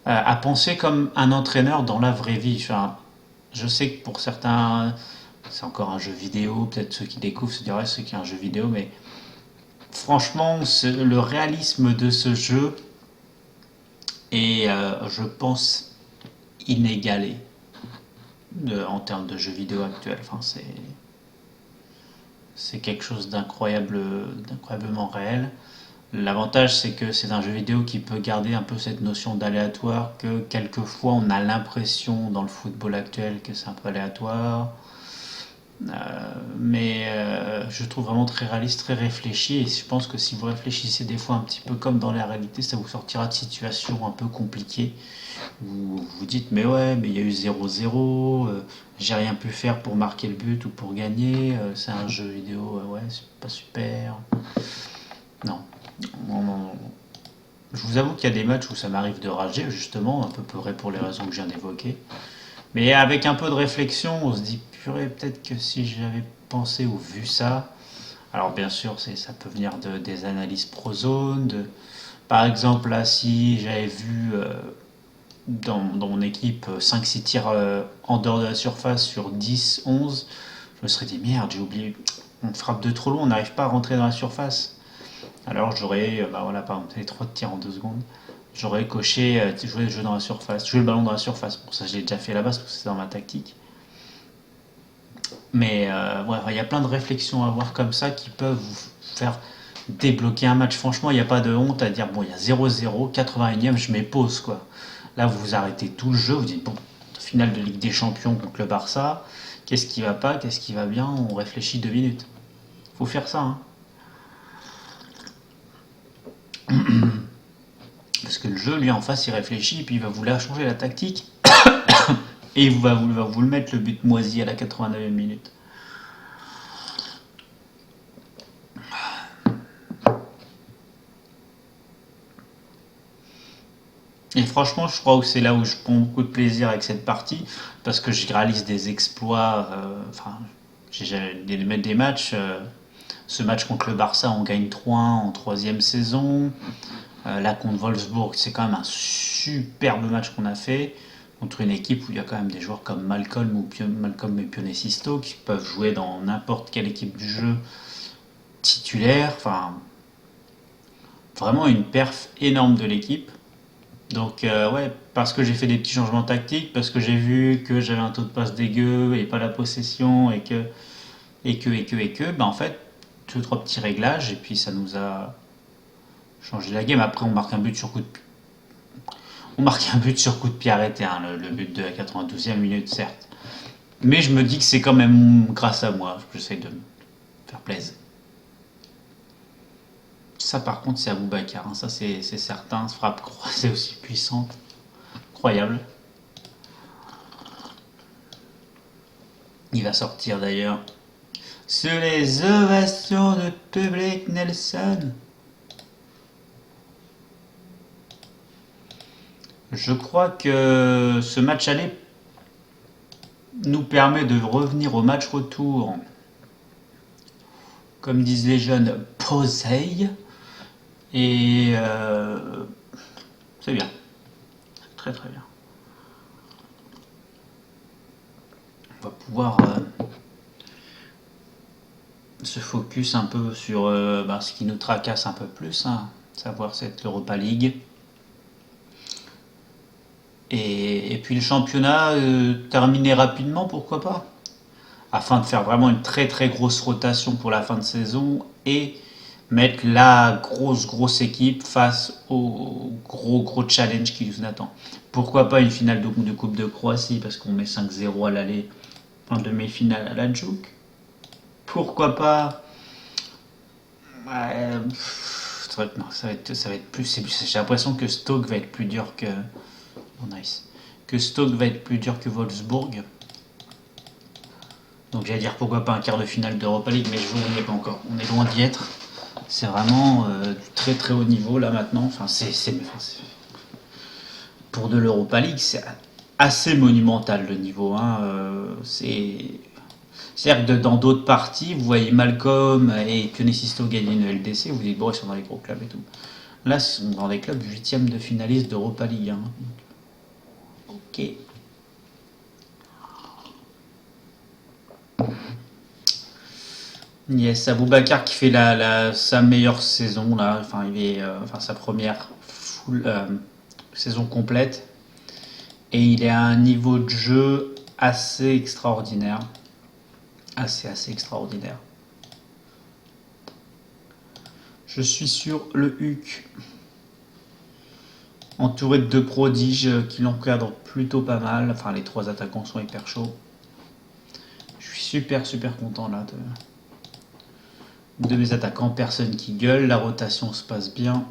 À penser comme un entraîneur dans la vraie vie. Enfin, je sais que pour certains, c'est encore un jeu vidéo. Peut-être ceux qui découvrent se diraient c'est qu'un jeu vidéo, mais franchement, le réalisme de ce jeu est, je pense, inégalé en termes de jeux vidéo actuels. Enfin, c'est quelque chose d'incroyablement réel. L'avantage, c'est que c'est un jeu vidéo qui peut garder un peu cette notion d'aléatoire que quelquefois on a l'impression dans le football actuel que c'est un peu aléatoire. Mais je trouve vraiment très réaliste, très réfléchi. Et je pense que si vous réfléchissez des fois un petit peu comme dans la réalité, ça vous sortira de situations un peu compliquées. Où vous vous dites, mais ouais, mais il y a eu 0-0, j'ai rien pu faire pour marquer le but ou pour gagner, c'est un jeu vidéo, ouais, c'est pas super. Non. Non, non, non. Je vous avoue qu'il y a des matchs où ça m'arrive de rager, justement, un peu pour les raisons que je viens d'évoquer. Mais avec un peu de réflexion, on se dit, purée, peut-être que si j'avais pensé ou vu ça. Alors, bien sûr, ça peut venir des analyses pro zone. Par exemple, là, si j'avais vu dans mon équipe 5-6 tirs en dehors de la surface sur 10-11, je me serais dit, merde, j'ai oublié, on frappe de trop loin, on n'arrive pas à rentrer dans la surface. Alors j'aurais, bah voilà, par exemple, les 3 tirs en 2 secondes, j'aurais coché jouer le jeu dans la surface, jouer le ballon dans la surface. Pour ça, je l'ai déjà fait à la base parce que c'est dans ma tactique. Mais ouais, il y a plein de réflexions à avoir comme ça qui peuvent vous faire débloquer un match. Franchement, il n'y a pas de honte à dire, bon, il y a 0-0, 81e, je mets pause, quoi. Là, vous arrêtez tout le jeu, vous dites, bon, finale de Ligue des Champions contre le Barça, qu'est-ce qui va pas, qu'est-ce qui va bien, on réfléchit 2 minutes. Faut faire ça, hein. Parce que le jeu, lui, en face, il réfléchit, et puis il va vouloir changer la tactique, et il va vous le mettre le but moisi à la 89e minute. Et franchement, je crois que c'est là où je prends beaucoup de plaisir avec cette partie, parce que je réalise des exploits. Enfin, j'ai des matchs. Ce match contre le Barça, on gagne 3-1 en troisième saison. Là, contre Wolfsburg, c'est quand même un superbe match qu'on a fait contre une équipe où il y a quand même des joueurs comme Malcolm et Pionesisto qui peuvent jouer dans n'importe quelle équipe du jeu titulaire. Enfin, vraiment une perf énorme de l'équipe. Donc ouais, parce que j'ai fait des petits changements tactiques, parce que j'ai vu que j'avais un taux de passe dégueu et pas la possession et que, ben en fait, 2-3 petits réglages et puis ça nous a changé la game. Après, on marque un but sur coup de pied arrêté, hein, le but de la 92e minute, certes. Mais je me dis que c'est quand même grâce à moi, j'essaie de me faire plaisir. Ça, par contre, c'est Aboubacar, hein, ça c'est certain. Frappe croisée aussi puissante, incroyable. Il va sortir d'ailleurs sur les ovations de public Nelson. Je crois que ce match aller nous permet de revenir au match retour, comme disent les jeunes, posey. Et c'est bien, très très bien. On va pouvoir se focus un peu sur ce qui nous tracasse un peu plus, hein, savoir cette Europa League. Et puis le championnat terminé rapidement, pourquoi pas, afin de faire vraiment une très très grosse rotation pour la fin de saison et mettre la grosse équipe face au gros challenge qui nous attend. Pourquoi pas une finale de Coupe de Croatie parce qu'on met 5-0 à l'aller en demi-finale à la Djouk. Pourquoi pas ouais, ça va être plus. J'ai l'impression que Stoke va être plus dur que. Oh, nice. Que Stoke va être plus dur que Wolfsburg. Donc j'allais dire pourquoi pas un quart de finale d'Europa League, mais je vous n'y est pas encore. On est loin d'y être. C'est vraiment du très haut niveau là maintenant. Enfin, pour de l'Europa League, c'est assez monumental le niveau. Hein. C'est-à-dire que dans d'autres parties, vous voyez Malcolm et Kunesisto gagner une LDC, vous dites bon, ils sont dans les gros clubs et tout. Là, ils sont dans des clubs 8e de finaliste d'Europa League. Hein. Ok. Yes, Aboubacar qui fait sa meilleure saison là, enfin sa première saison complète et il est à un niveau de jeu assez extraordinaire, assez extraordinaire. Je suis sur le HUC, entouré de deux prodiges qui l'encadrent plutôt pas mal. Enfin, les trois attaquants sont hyper chauds. Je suis super content là de mes attaquants, personne qui gueule, la rotation se passe bien.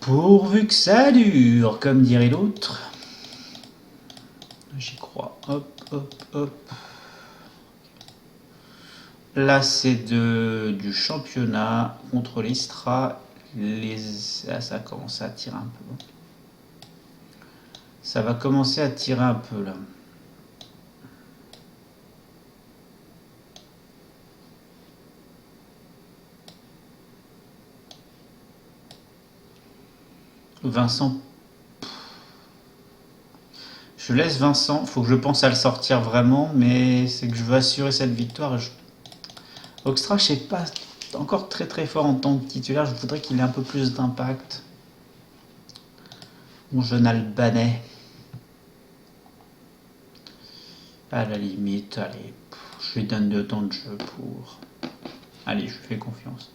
Pourvu que ça dure, comme dirait l'autre. J'y crois. Hop. Là, c'est du championnat contre l'Istra. Ça commence à tirer un peu. Ça va commencer à tirer un peu là. Vincent. Je laisse Vincent, faut que je pense à le sortir vraiment, mais c'est que je veux assurer cette victoire. Oxtra, je sais pas, encore très fort en tant que titulaire, je voudrais qu'il ait un peu plus d'impact. Mon jeune Albanais. À la limite, allez, je lui donne 2 temps de jeu pour... Allez, je lui fais confiance.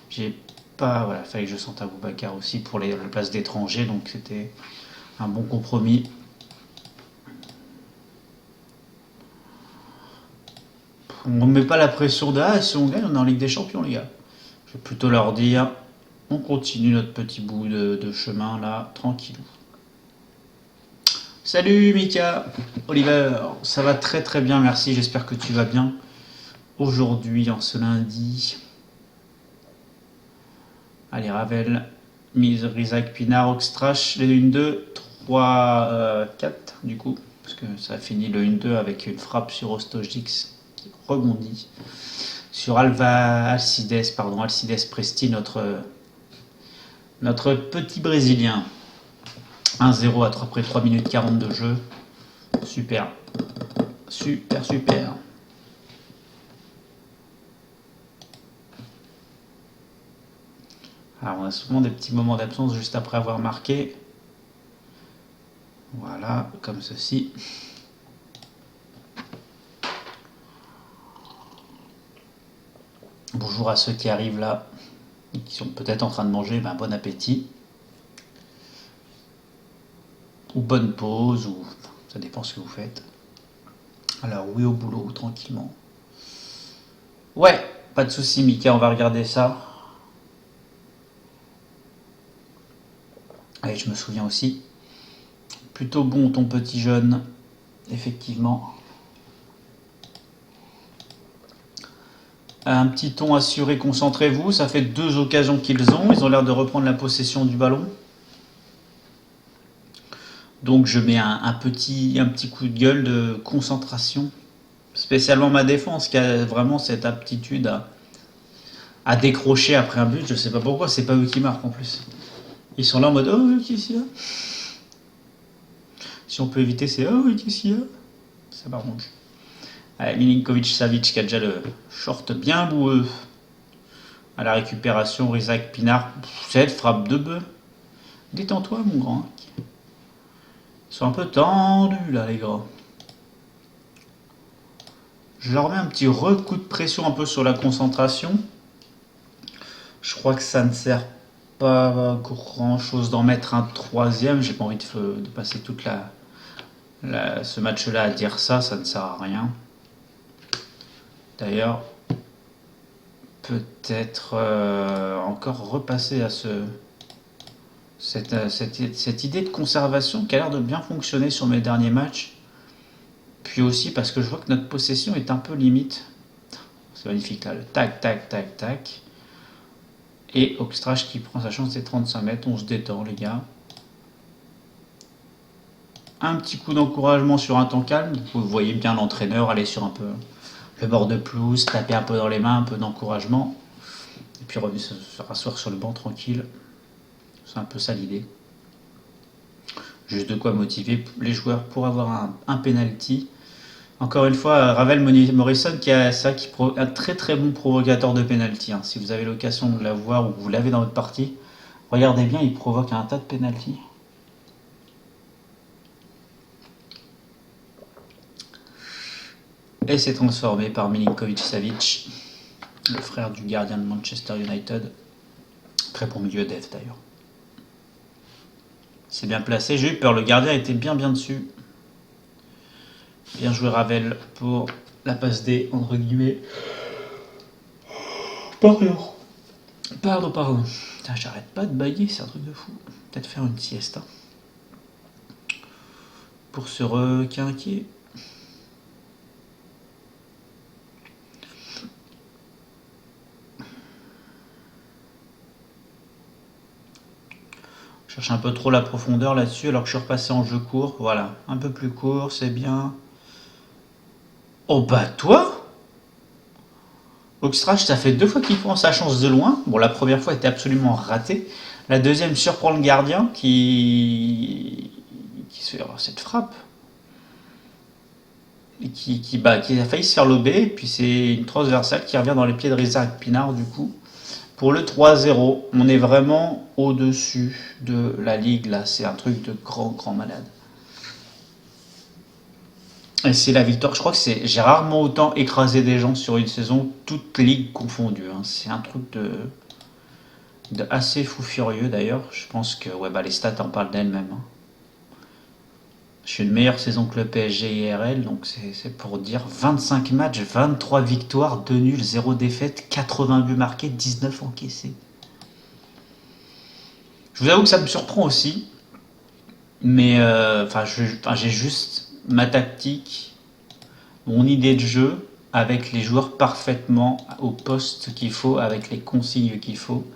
J'ai pas... Voilà, fallait que je sente Aboubacar aussi pour la place d'étranger, donc c'était un bon compromis. On ne met pas la pression de si on gagne, on est en Ligue des Champions, les gars. Je vais plutôt leur dire, on continue notre petit bout de chemin là, tranquille. Salut Mika, Oliver, ça va très bien, merci, j'espère que tu vas bien. Aujourd'hui, en ce lundi. Allez, Ravel, mise Rizak, Pinard, Oxtrache, les 1-2, 3, 4 du coup, parce que ça a fini le 1-2 avec une frappe sur Ostojix qui rebondit. Sur Alcides Presti, notre petit Brésilien. 1-0 après 3 minutes 40 de jeu. Super. Alors on a souvent des petits moments d'absence juste après avoir marqué. Voilà, comme ceci. Bonjour à ceux qui arrivent là, qui sont peut-être en train de manger, bon appétit. Ou bonne pause, ou ça dépend ce que vous faites. Alors oui au boulot, tranquillement. Ouais, pas de souci Mika, on va regarder ça. Allez, je me souviens aussi. Plutôt bon ton petit jeune, effectivement. Un petit ton assuré, concentrez-vous. Ça fait 2 occasions qu'ils ont. Ils ont l'air de reprendre la possession du ballon. Donc je mets un petit coup de gueule de concentration. Spécialement ma défense qui a vraiment cette aptitude à décrocher après un but. Je sais pas pourquoi, c'est pas eux qui marquent en plus. Ils sont là en mode oh qu'est-ce qu'il y a. Si on peut éviter c'est oh qu'est-ce qu'il y a. Ça m'arrange. Milinkovic Savic qui a déjà le short bien boueux. À la récupération, Rizak Pinard. Cette frappe de bœuf. Détends-toi, mon grand. Ils sont un peu tendus, là, les gars. Je leur mets un petit coup de pression un peu sur la concentration. Je crois que ça ne sert pas grand chose d'en mettre un troisième. J'ai pas envie de passer toute ce match-là à dire ça, ça ne sert à rien. D'ailleurs, peut-être encore repasser à cette idée de conservation qui a l'air de bien fonctionner sur mes derniers matchs. Puis aussi parce que je vois que notre possession est un peu limite. C'est magnifique là, le tac, tac, tac, tac. Et Oxtrach qui prend sa chance des 35 mètres. On se détend, les gars. Un petit coup d'encouragement sur un temps calme. Vous voyez bien l'entraîneur aller sur un peu le bord de pelouse, taper un peu dans les mains, un peu d'encouragement. Et puis revenir se rasseoir sur le banc tranquille. C'est un peu ça l'idée. Juste de quoi motiver les joueurs pour avoir un penalty. Encore une fois, Ravel Morrison qui est un très très bon provocateur de penalty. Hein. Si vous avez l'occasion de la voir ou que vous l'avez dans votre partie, regardez bien, il provoque un tas de penalty. Et c'est transformé par Milinkovic-Savic, le frère du gardien de Manchester United. Très bon milieu def d'ailleurs. C'est bien placé, j'ai eu peur, le gardien était bien dessus. Bien joué Ravel pour la passe D, entre guillemets. Pardon. Putain, j'arrête pas de bailler, c'est un truc de fou. Peut-être faire une sieste. Hein. Pour se requinquer. Je cherche un peu trop la profondeur là-dessus alors que je suis repassé en jeu court. Voilà, un peu plus court, c'est bien. Oh bah toi Oxtrach, ça fait 2 fois qu'il prend sa chance de loin. Bon, la première fois était absolument ratée. La deuxième surprend le gardien qui se fait cette frappe. Et qui a failli se faire lober. Et puis c'est une transversale qui revient dans les pieds de Rizak Pinard du coup. Pour le 3-0, on est vraiment au-dessus de la ligue là. C'est un truc de grand malade. Et c'est la victoire, je crois que j'ai rarement autant écrasé des gens sur une saison, toutes ligues confondues. Hein. C'est un truc de assez fou furieux d'ailleurs. Je pense que les stats en parlent d'elles-mêmes. Hein. Je suis une meilleure saison que le PSG IRL, donc c'est pour dire 25 matchs, 23 victoires, 2 nuls, 0 défaite, 80 buts marqués, 19 encaissés. Je vous avoue que ça me surprend aussi, mais j'ai juste ma tactique, mon idée de jeu, avec les joueurs parfaitement au poste qu'il faut, avec les consignes qu'il faut,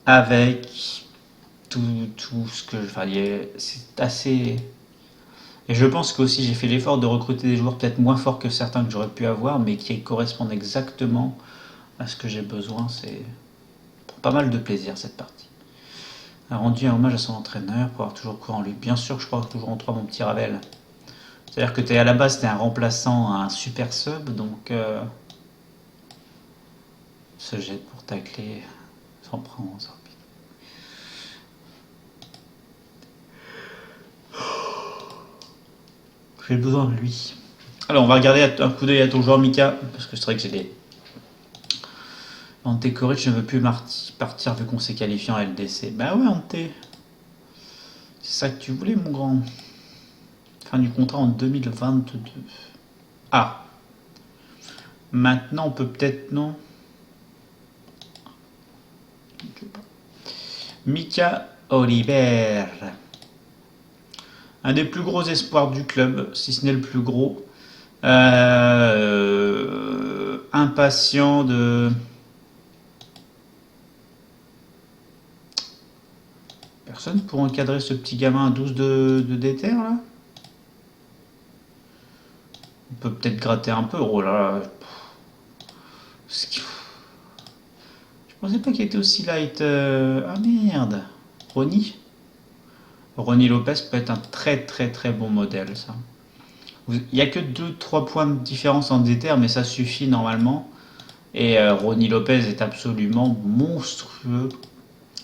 avec tout ce que c'est assez. Et je pense qu'aussi j'ai fait l'effort de recruter des joueurs peut-être moins forts que certains que j'aurais pu avoir, mais qui correspondent exactement à ce que j'ai besoin. C'est pas mal de plaisir cette partie. A rendu un hommage à son entraîneur pour avoir toujours cru en lui. Bien sûr que je crois toujours en toi, mon petit Ravel. C'est-à-dire que à la base, t'es un remplaçant, un super sub, donc se jette pour tacler, s'en prend, s'en pique. J'ai besoin de lui. Alors, on va regarder un coup d'œil à ton joueur Mika, parce que c'est vrai que j'ai des. Ante Koric ne veut plus partir vu qu'on s'est qualifié en LDC. Bah ouais, Ante. C'est ça que tu voulais, mon grand. Fin du contrat en 2022. Ah. Maintenant, on peut peut-être. Non. Mika Oliver. Un des plus gros espoirs du club, si ce n'est le plus gros. Impatient de. Personne pour encadrer ce petit gamin à 12 de déter là. On peut peut-être gratter un peu. Oh là là. Je pensais pas qu'il était aussi light. Ah merde. Ronnie Lopez peut être un très bon modèle ça. Il n'y a que 2-3 points de différence en déter, mais ça suffit normalement. Et Ronnie Lopez est absolument monstrueux.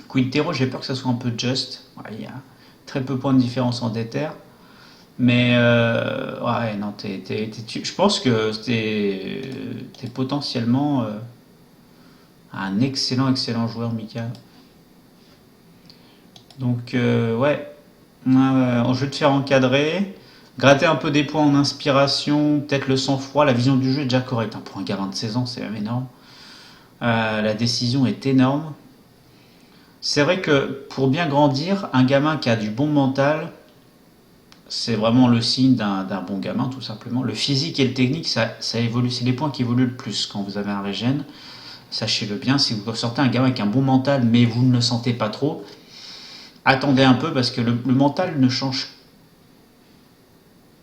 Quintero, j'ai peur que ça soit un peu juste. Il y a très peu de points de différence en déter. Mais ouais, non, je pense que t'es potentiellement un excellent, excellent joueur, Mika. Donc, ouais, je vais te faire encadrer, gratter un peu des points en inspiration, peut-être le sang-froid, la vision du jeu est déjà correcte, hein. Pour un gamin de 16 ans, c'est même énorme. La décision est énorme. C'est vrai que pour bien grandir, un gamin qui a du bon mental, c'est vraiment le signe d'un bon gamin, tout simplement. Le physique et le technique, ça évolue, c'est les points qui évoluent le plus quand vous avez un régène. Sachez-le bien, si vous sortez un gamin avec un bon mental, mais vous ne le sentez pas trop, attendez un peu parce que le mental ne change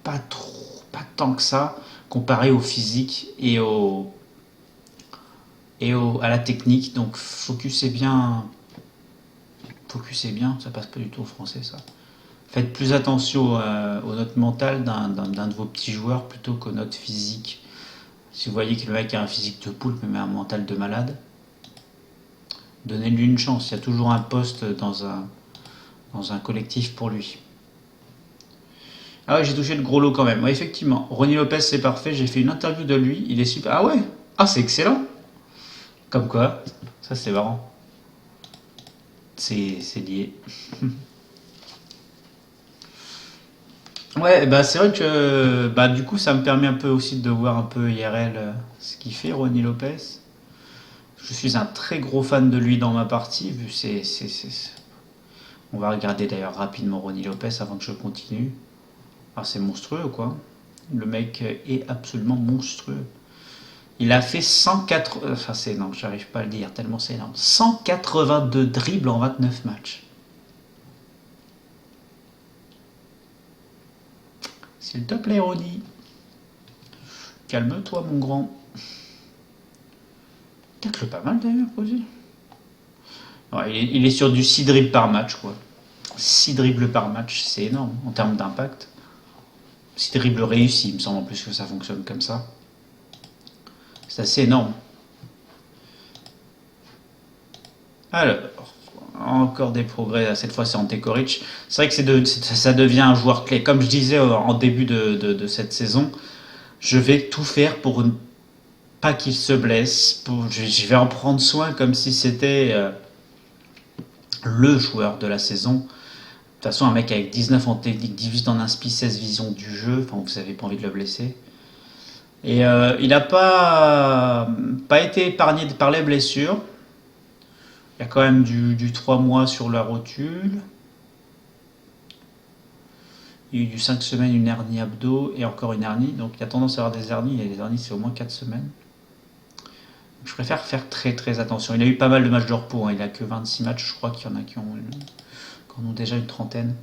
pas trop, pas tant que ça, comparé au physique à la technique. Donc focussez bien, ça passe pas du tout au français ça. Faites plus attention aux notes mentales d'un de vos petits joueurs plutôt qu'aux notes physiques. Si vous voyez que le mec a un physique de poulpe mais un mental de malade, donnez-lui une chance. Il y a toujours un poste dans un collectif pour lui. Ah ouais, j'ai touché le gros lot quand même. Ouais, effectivement. Ronnie Lopez, c'est parfait. J'ai fait une interview de lui. Il est super. Ah ouais. Ah, c'est excellent. Comme quoi. Ça, c'est marrant. C'est lié. Ouais, bah c'est vrai que bah du coup ça me permet un peu aussi de voir un peu IRL ce qu'il fait Ronnie Lopez. Je suis un très gros fan de lui dans ma partie. On va regarder d'ailleurs rapidement Ronnie Lopez avant que je continue. Ah c'est monstrueux quoi. Le mec est absolument monstrueux. Il a fait 104... Enfin c'est énorme, j'arrive pas à le dire tellement c'est énorme. 182 dribbles en 29 matchs. S'il te plaît Ronnie. Calme-toi mon grand. Tacle pas mal d'ailleurs aussi. Ouais, il est sur du 6 dribbles par match quoi. 6 dribbles par match, c'est énorme en termes d'impact. 6 dribbles réussis, il me semble en plus que ça fonctionne comme ça. C'est assez énorme. Alors, encore des progrès, cette fois c'est Ante Koric. C'est vrai que ça devient un joueur clé. Comme je disais en début de cette saison, je vais tout faire pour ne pas qu'il se blesse. Je vais en prendre soin comme si c'était le joueur de la saison. De toute façon, un mec avec 19 en technique, 18 en inspi, 16 vision du jeu, enfin, vous n'avez pas envie de le blesser. Et il n'a pas été épargné par les blessures. Il y a quand même du 3 mois sur la rotule. Il y a eu du 5 semaines, une hernie abdo et encore une hernie. Donc il y a tendance à avoir des hernies. Et les hernies, c'est au moins 4 semaines. Je préfère faire très très attention. Il a eu pas mal de matchs de repos, hein. Il a que 26 matchs. Je crois qu'il y en a qui en ont déjà une trentaine.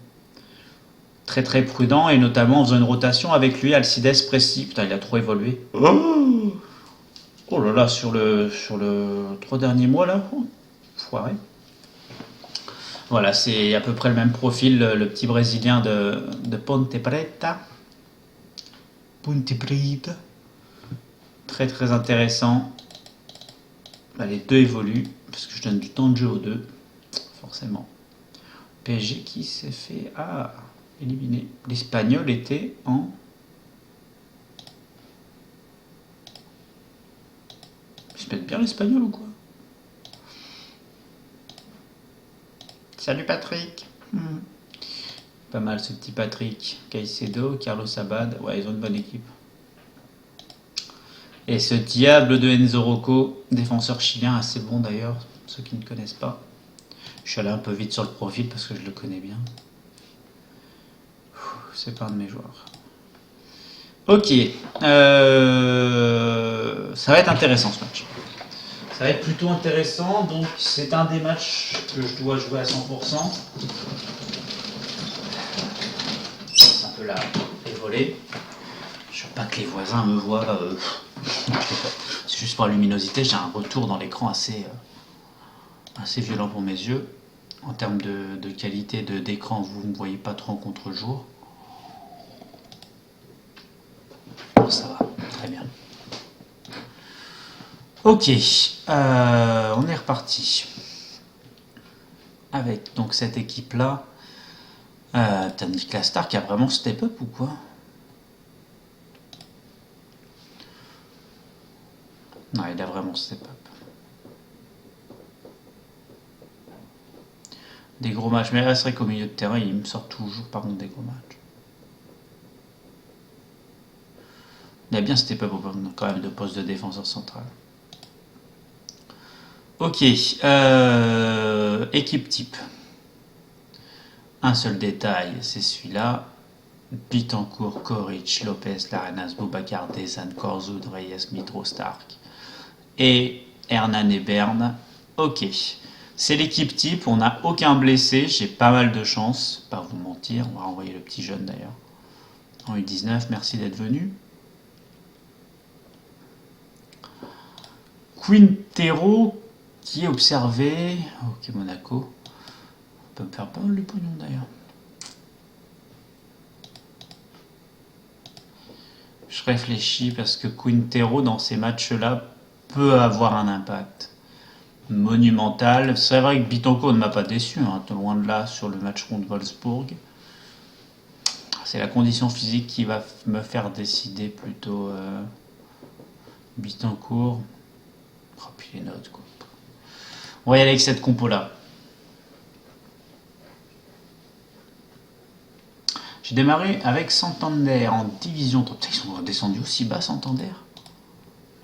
Très très prudent et notamment en faisant une rotation avec lui, Alcides Presti. Putain, il a trop évolué. Oh là là, sur le 3 derniers mois là. Foiré. Voilà, c'est à peu près le même profil, le petit Brésilien de Ponte Preta. Ponte Preta. Très très intéressant. Bah, les deux évoluent, parce que je donne du temps de jeu aux deux, forcément. PSG qui s'est fait éliminer. L'Espagnol était en... Il se pète bien l'Espagnol ou quoi? Salut Patrick. Pas mal ce petit Patrick. Caicedo, Carlos Abad. Ouais, ils ont une bonne équipe. Et ce diable de Enzo Rocco, défenseur chilien assez bon d'ailleurs, ceux qui ne connaissent pas. Je suis allé un peu vite sur le profil parce que je le connais bien. C'est pas un de mes joueurs. Ok. Ça va être intéressant ce match. Ça va être plutôt intéressant. Donc c'est un des matchs que je dois jouer à 100%. C'est un peu là, les volets. Je veux pas que les voisins me voient. C'est juste pour la luminosité. J'ai un retour dans l'écran assez violent pour mes yeux. En termes de qualité d'écran, vous ne me voyez pas trop en contre-jour. Bon, ça va, très bien. Ok, on est reparti avec donc cette équipe-là. T'as Niklas Stark qui a vraiment step up ou quoi? Non, il a vraiment step up. Des gros matchs, mais c'est vrai qu'au milieu de terrain, il me sort toujours par contre des gros matchs. Il a bien step up quand même de poste de défenseur central. Ok, équipe type. Un seul détail, c'est celui-là. Bittencourt, Koric, Lopez, Larenas, Boubacar, Desan, Korzoud, Reyes, Mitro, Stark. Et Hernan et Berne. Ok. C'est l'équipe type, on n'a aucun blessé, j'ai pas mal de chance, pas vous mentir, on va renvoyer le petit jeune d'ailleurs. En U19, merci d'être venu. Quintero qui est observé. Ok, Monaco. On peut me faire pas mal de pognon d'ailleurs. Je réfléchis parce que Quintero dans ces matchs-là peut avoir un impact monumental. C'est vrai que Bittencourt ne m'a pas déçu, hein, loin de là sur le match contre Wolfsburg. C'est la condition physique qui va me faire décider plutôt Bittencourt. Oh, puis les notes quoi. On va y aller avec cette compo-là. J'ai démarré avec Santander en division 3. Putain, ils sont descendus aussi bas, Santander.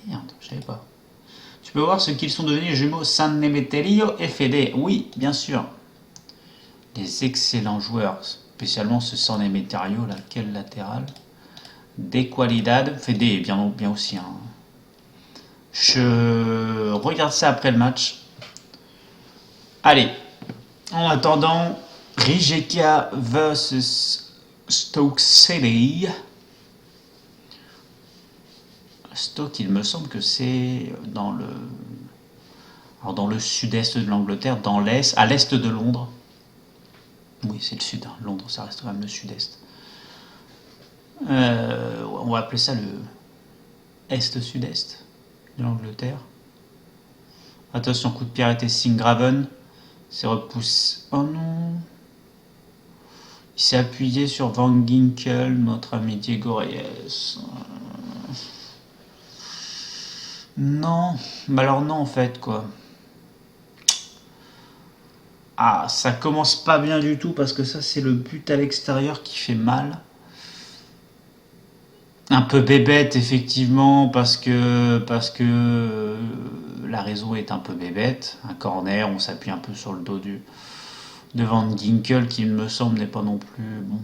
Merde, je savais pas. Tu peux voir ce qu'ils sont devenus, jumeaux San Emeterio et Fede. Oui, bien sûr. Des excellents joueurs, spécialement ce San Emeterio, là, quel latéral. Des qualidades. Fede est bien aussi. Hein. Je regarde ça après le match. Allez, en attendant, Rijeka versus Stoke City. Stoke, il me semble que c'est dans le sud-est de l'Angleterre, à l'est de Londres. Oui, c'est le sud. Hein. Londres, ça reste quand même le sud-est. On va appeler ça le est-sud-est de l'Angleterre. Attention, coup de pied arrêté, Singraven. C'est repousse. Oh non. Il s'est appuyé sur Van Ginkel, notre ami Diego Reyes. Non, mais alors non en fait quoi. Ah, ça commence pas bien du tout parce que ça c'est le but à l'extérieur qui fait mal. Un peu bébête effectivement parce que la raison est un peu bébête. Un corner, on s'appuie un peu sur le dos de Van Ginkel qui me semble n'est pas non plus bon.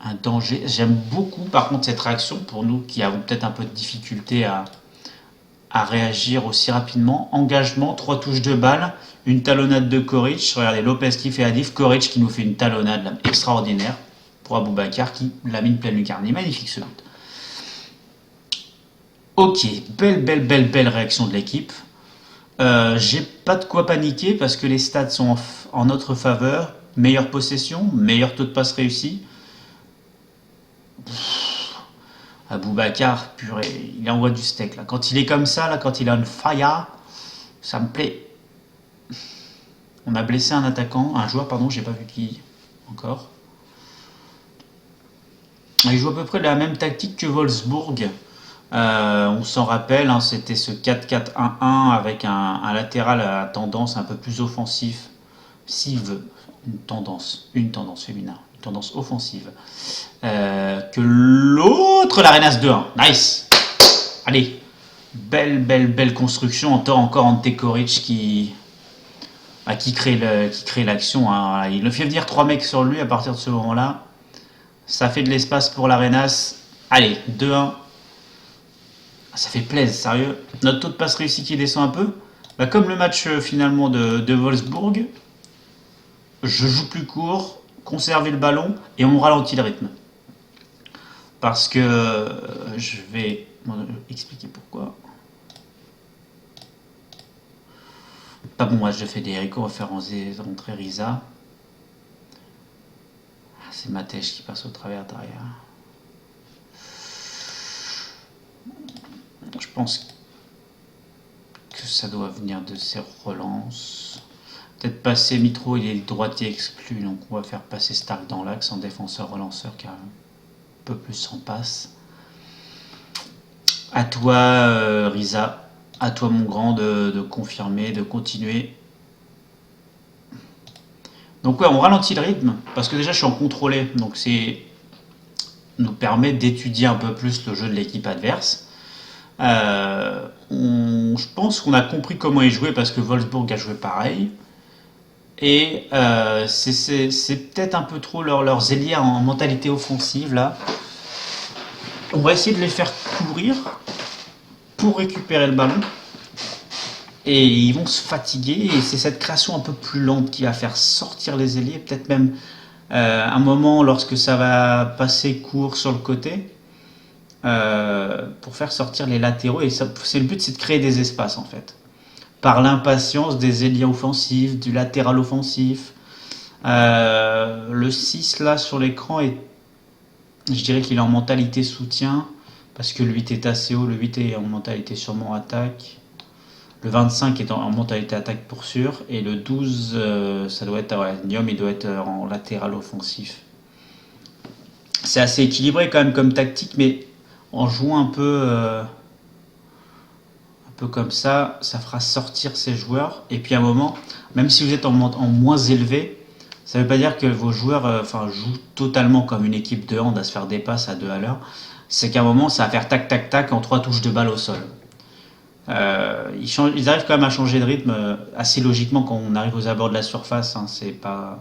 Un danger. J'aime beaucoup par contre cette réaction pour nous qui avons peut-être un peu de difficulté à réagir aussi rapidement. Engagement, 3 touches de balle, une talonnade de Koric. Regardez, Lopez qui fait Adif, Koric qui nous fait une talonnade là, extraordinaire pour Aboubacar qui l'a mis pleine lucarne. Il est magnifique ce but. Ok, belle réaction de l'équipe. J'ai pas de quoi paniquer parce que les stats sont en notre faveur. Meilleure possession, meilleur taux de passe réussi. Aboubacar, purée, il envoie du steak là. Quand il est comme ça, là, quand il a une fire, ça me plaît. On a blessé un joueur, pardon, j'ai pas vu qui encore. Il joue à peu près la même tactique que Wolfsburg. On s'en rappelle, hein, c'était ce 4-4-1-1 avec un latéral à tendance un peu plus offensif. Une tendance féminin, une tendance offensive. Que l'autre, l'Arenas 2-1. Nice. Allez, belle construction. Encore Ante Koric qui crée l'action. Hein. Il le fait venir 3 mecs sur lui à partir de ce moment-là. Ça fait de l'espace pour l'Arenas. Allez, 2-1. Ça fait plaisir, sérieux. Notre taux de passe réussi qui descend un peu. Bah, comme le match finalement de Wolfsburg, je joue plus court, conserver le ballon et on ralentit le rythme. Parce que je vais expliquer pourquoi. Pas bon match de Federico, on va faire rentrer Riza. C'est Matej qui passe au travers derrière. Je pense que ça doit venir de ses relances. Peut-être passer Mitro, il est droitier exclu, donc on va faire passer Stark dans l'axe en défenseur relanceur car un peu plus en passe. À toi Risa, à toi mon grand de confirmer, de continuer. Donc ouais, on ralentit le rythme parce que déjà je suis en contrôlé, donc c'est nous permet d'étudier un peu plus le jeu de l'équipe adverse. Je pense qu'on a compris comment ils jouaient parce que Wolfsburg a joué pareil. Et c'est peut-être un peu trop leurs ailiers en mentalité offensive là. On va essayer de les faire courir pour récupérer le ballon. Et ils vont se fatiguer. Et c'est cette création un peu plus lente qui va faire sortir les ailiers. Peut-être même un moment lorsque ça va passer court sur le côté. Pour faire sortir les latéraux. Et c'est le but, c'est de créer des espaces en fait. Par l'impatience des ailiers offensifs, du latéral offensif. Le 6 là sur l'écran, je dirais qu'il est en mentalité soutien, parce que le 8 est assez haut, le 8 est en mentalité sûrement attaque. Le 25 est en mentalité attaque pour sûr, et le 12, ça doit être, ouais, Niom, il doit être en latéral offensif. C'est assez équilibré quand même comme tactique, mais en jouant un peu comme ça fera sortir ces joueurs. Et puis à un moment, même si vous êtes en moins élevé, ça ne veut pas dire que vos joueurs jouent totalement comme une équipe de hand à se faire des passes à 2 à l'heure. C'est qu'à un moment, ça va faire tac tac tac en 3 touches de balle au sol. Ils arrivent quand même à changer de rythme assez logiquement quand on arrive aux abords de la surface. Hein, c'est pas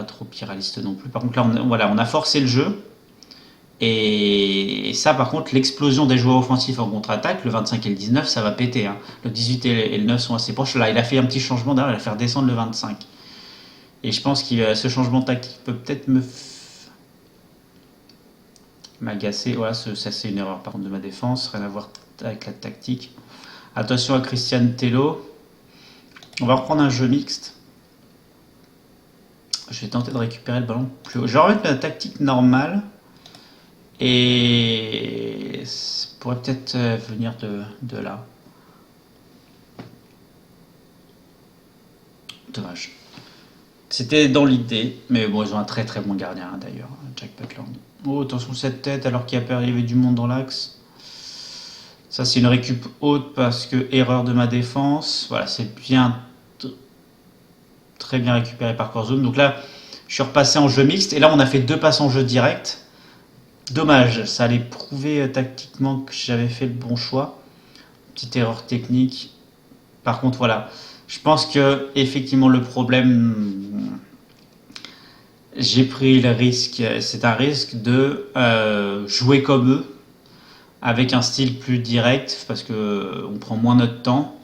trop irréaliste non plus. Par contre là, on a forcé le jeu. Et ça, par contre, l'explosion des joueurs offensifs en contre-attaque, le 25 et le 19, ça va péter. Hein. Le 18 et le 9 sont assez proches. Là, il a fait un petit changement d'ailleurs, il va faire descendre le 25. Et je pense que ce changement tactique peut peut-être m'agacer. Voilà, ça c'est une erreur par contre de ma défense, rien à voir avec la tactique. Attention à Christian Tello. On va reprendre un jeu mixte. Je vais tenter de récupérer le ballon plus haut. Je vais remettre la tactique normale. Et ça pourrait peut-être venir de là. Dommage. C'était dans l'idée, mais bon, ils ont un très très bon gardien hein, d'ailleurs, Jack Butland. Oh, attention cette tête alors qu'il y a arrivé du monde dans l'axe. Ça, c'est une récup haute parce que erreur de ma défense. Voilà, c'est bien, très bien récupéré par Corzone. Donc là, je suis repassé en jeu mixte et là, on a fait 2 passes en jeu direct. Dommage, ça allait prouver tactiquement que j'avais fait le bon choix. Petite erreur technique. Par contre, voilà, je pense que effectivement le problème, j'ai pris le risque. C'est un risque de jouer comme eux, avec un style plus direct, parce que on prend moins notre temps.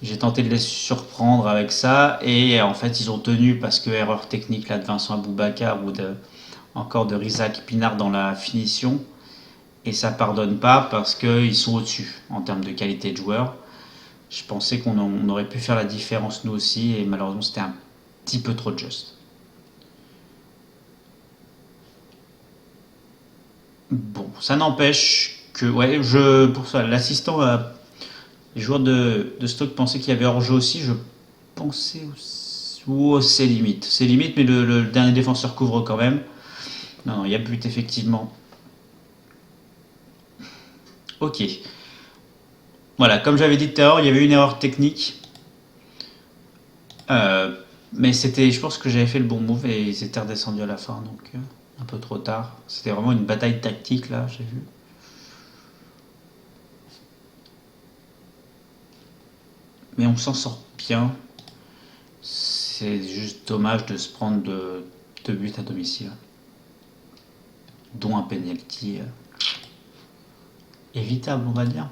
J'ai tenté de les surprendre avec ça, et en fait ils ont tenu parce que erreur technique là de Vincent Aboubakar ou encore de Rizak Pinard dans la finition. Et ça pardonne pas parce qu'ils sont au-dessus en termes de qualité de joueur. Je pensais qu'on aurait pu faire la différence nous aussi et malheureusement c'était un petit peu trop juste. Bon, ça n'empêche que ouais, pour ça l'assistant les joueurs de Stoke pensaient qu'il y avait hors-jeu aussi, je pensais aussi, c'est limite, mais le dernier défenseur couvre quand même. Non, il y a but effectivement. Ok. Voilà, comme j'avais dit tout à l'heure, il y avait une erreur technique. Mais je pense que j'avais fait le bon move et ils étaient redescendus à la fin, donc un peu trop tard. C'était vraiment une bataille tactique là, j'ai vu. Mais on s'en sort bien. C'est juste dommage de se prendre 2 buts à domicile. Dont un penalty évitable, on va dire.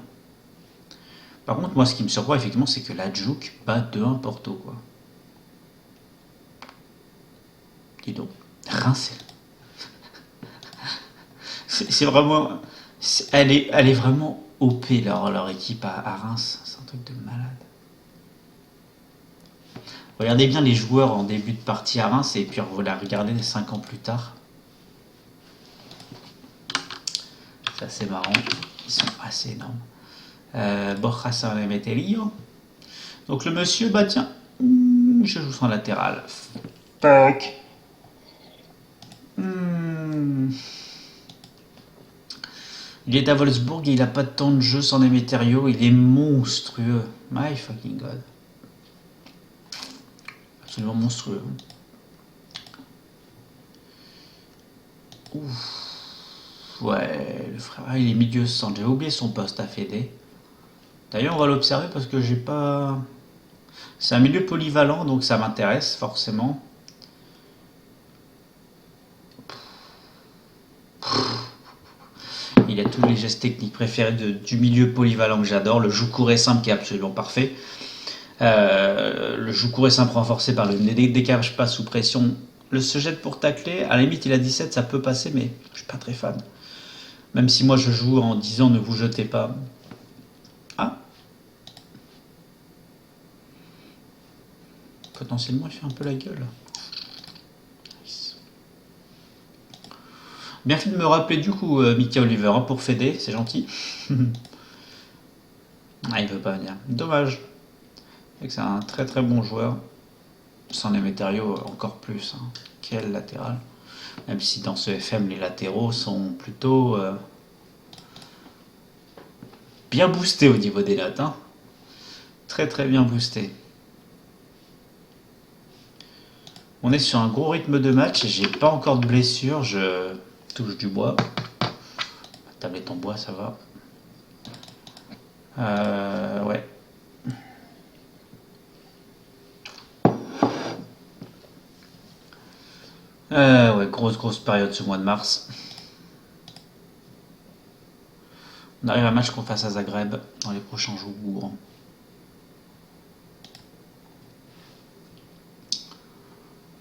Par contre, moi, ce qui me surprend, effectivement, c'est que la Juke bat 2-1 Porto, quoi. Dis donc. Reims, c'est vraiment... Elle est vraiment OP, leur équipe à Reims. C'est un truc de malade. Regardez bien les joueurs en début de partie à Reims, et puis vous la regardez 5 ans plus tard. C'est assez marrant. Ils sont assez énormes. Borja Sanemeterio. Donc le monsieur, bah tiens, je joue sans latéral. Tac. Il est à Wolfsburg et il n'a pas de temps de jeu sans Emeterio. Il est monstrueux. My fucking god. Absolument monstrueux. Ouf. Ouais, le frère, il est milieu centre. J'ai oublié son poste à Fédé. D'ailleurs, on va l'observer parce que j'ai pas. C'est un milieu polyvalent, donc ça m'intéresse forcément. Il a tous les gestes techniques préférés du milieu polyvalent que j'adore. Le joue court et simple qui est absolument parfait. Le joue court et simple renforcé par le décalage pas sous pression. Le se jette pour tacler. À la limite, il a 17, ça peut passer, mais je suis pas très fan. Même si moi je joue en disant ne vous jetez pas. Ah, potentiellement, il fait un peu la gueule. Nice. Bien fait de me rappeler du coup Mickey Oliver hein, pour Fédé, c'est gentil. Ah, il veut pas venir. Dommage. C'est un très très bon joueur. Sans les matériaux, encore plus. Hein. Quel latéral. Même si dans ce FM, les latéraux sont plutôt bien boostés au niveau des notes. Hein. Très très bien boostés. On est sur un gros rythme de match et j'ai pas encore de blessure. Je touche du bois. La tablette en bois, ça va. Ouais. Ouais, grosse période ce mois de mars. On arrive à un match qu'on fasse à Zagreb dans les prochains jours.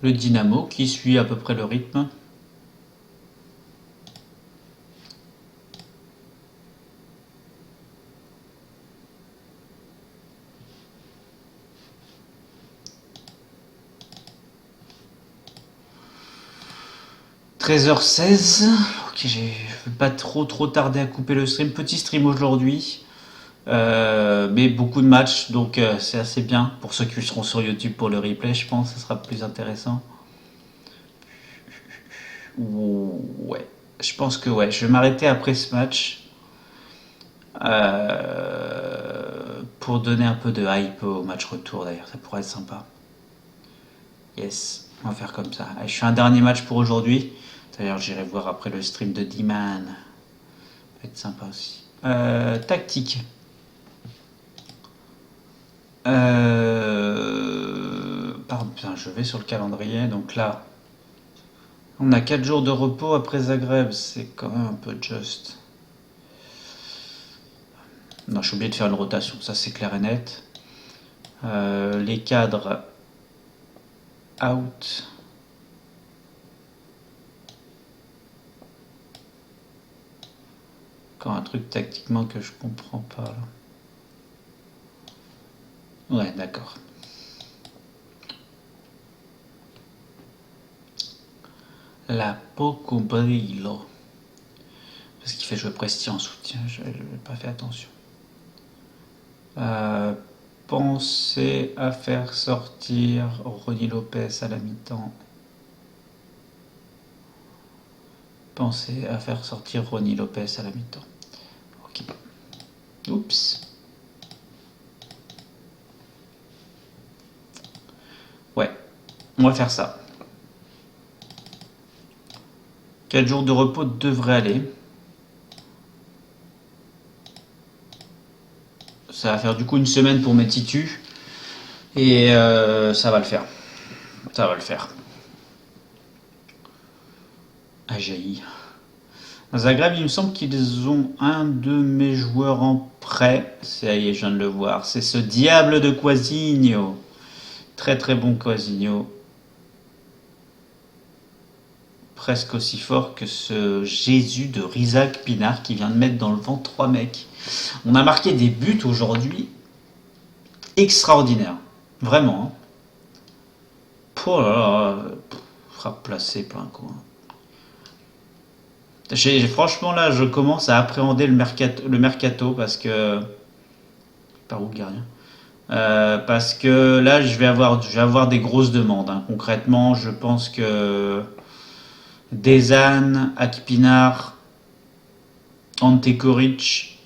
Le Dynamo qui suit à peu près le rythme. « 13h16. Ok, je vais pas trop tarder à couper le stream. Petit stream aujourd'hui. Mais beaucoup de matchs, donc c'est assez bien. Pour ceux qui seront sur YouTube pour le replay, je pense que ce sera plus intéressant. Ouais, je pense que ouais, je vais m'arrêter après ce match pour donner un peu de hype au match retour d'ailleurs, ça pourrait être sympa. Yes, on va faire comme ça. Allez, je fais un dernier match pour aujourd'hui. D'ailleurs, j'irai voir après le stream de D-Man. Ça va être sympa aussi. Tactique. Pardon, putain, je vais sur le calendrier. Donc là, on a 4 jours de repos après Zagreb. C'est quand même un peu juste. Non, je suis obligé de faire une rotation. Ça, c'est clair et net. Les cadres out. Encore un truc tactiquement que je comprends pas là. Ouais, d'accord. La Pocobrillo. Parce qu'il fait jouer Presti en soutien, je n'ai pas fait attention. Pensez à faire sortir Ronny Lopez à la mi-temps. Pensez à faire sortir Ronny Lopez à la mi-temps. Ok. Oups. Ouais, on va faire ça. 4 jours de repos devraient aller. Ça va faire du coup une semaine pour mes titus. Et ça va le faire. Ça va le faire. Ajaï. Zagreb, il me semble qu'ils ont un de mes joueurs en prêt. Ça y est, je viens de le voir. C'est ce diable de Quasigno. Très très bon Quasigno. Presque aussi fort que ce Jésus de Rizak Pinard qui vient de mettre dans le vent 3 mecs. On a marqué des buts aujourd'hui extraordinaires. Vraiment. Hein. Oh là là. Frappe placée plein coin. Franchement là, je commence à appréhender le mercato parce que Par où le gardien? Parce que là, je vais avoir des grosses demandes, hein. Concrètement, je pense que Dezan, Akpinar, Ante Koric,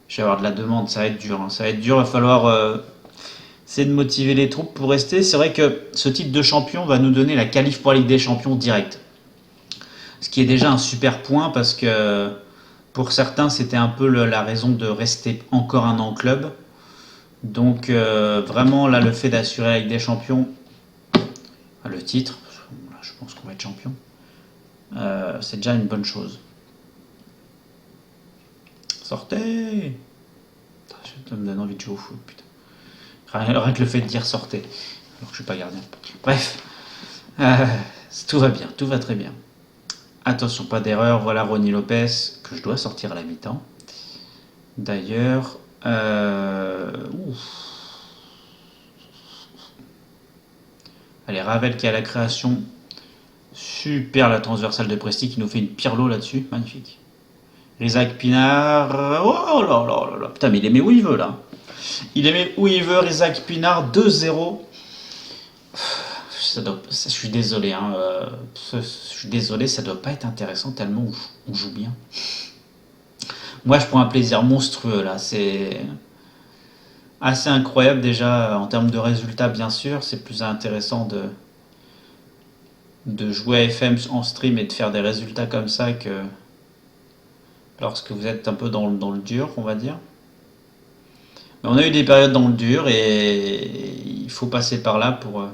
je vais avoir de la demande, ça va être dur, hein. Ça va être dur, il va falloir essayer de motiver les troupes pour rester. C'est vrai que ce titre de champion va nous donner la qualif pour la Ligue des Champions directe. Ce qui est déjà un super point parce que pour certains, c'était un peu la raison de rester encore un an au club. Donc vraiment, là, le fait d'assurer la Ligue des Champions, le titre, je pense qu'on va être champion, c'est déjà une bonne chose. Sortez! Ça me donne envie de jouer au foot, putain. Rien que le fait de dire sortez, alors que je suis pas gardien. Bref, euh, tout va bien, tout va très bien. Attention, pas d'erreur. Voilà Ronny Lopez que je dois sortir à la mi-temps. D'ailleurs, allez, Ravel qui est à la création. Super la transversale de Presti qui nous fait une Pirlo là-dessus. Magnifique. Isaac Pinard. Oh là là là là. Putain, mais il aimait où il veut là. Il aimait où il veut. Isaac Pinard 2-0. Je suis désolé, hein, je suis désolé, ça doit pas être intéressant tellement on joue bien. Moi, je prends un plaisir monstrueux là. C'est assez incroyable déjà en termes de résultats, bien sûr. C'est plus intéressant de jouer à FM en stream et de faire des résultats comme ça que lorsque vous êtes un peu dans le dur, on va dire. Mais on a eu des périodes dans le dur et il faut passer par là pour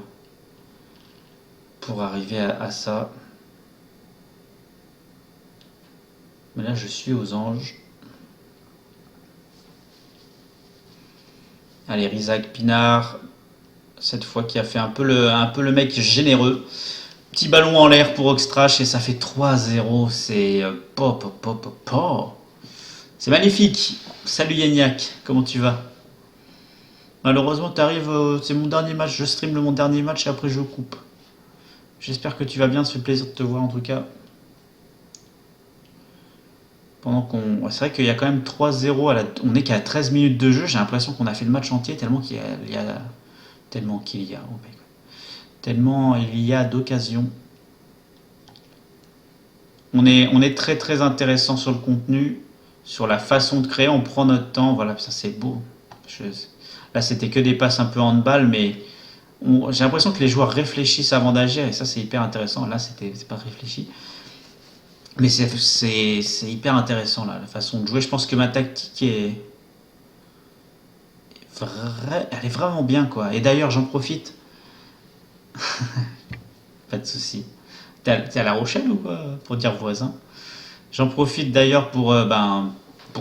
arriver à ça. Mais là, je suis aux anges. Allez, Isaac Pinard, cette fois qui a fait un peu le mec généreux. Petit ballon en l'air pour Oxtrache et ça fait 3-0. C'est c'est magnifique. Salut Yannick, comment tu vas? Malheureusement, t'arrives, c'est mon dernier match. Je stream mon dernier match et après je coupe. J'espère que tu vas bien. Ça fait plaisir de te voir en tout cas. Pendant qu'on, c'est vrai qu'il y a quand même 3-0 on est qu'à 13 minutes de jeu. J'ai l'impression qu'on a fait le match entier tellement tellement il y a d'occasions. On est très très intéressant sur le contenu, sur la façon de créer. On prend notre temps. Voilà, ça c'est beau. Là, c'était que des passes un peu handball, mais j'ai l'impression que les joueurs réfléchissent avant d'agir et ça c'est hyper intéressant. Là, c'est pas réfléchi. Mais c'est hyper intéressant là, la façon de jouer. Je pense que ma tactique elle est vraiment bien quoi. Et d'ailleurs j'en profite. Pas de souci. T'es à La Rochelle ou quoi pour dire voisin? J'en profite d'ailleurs pour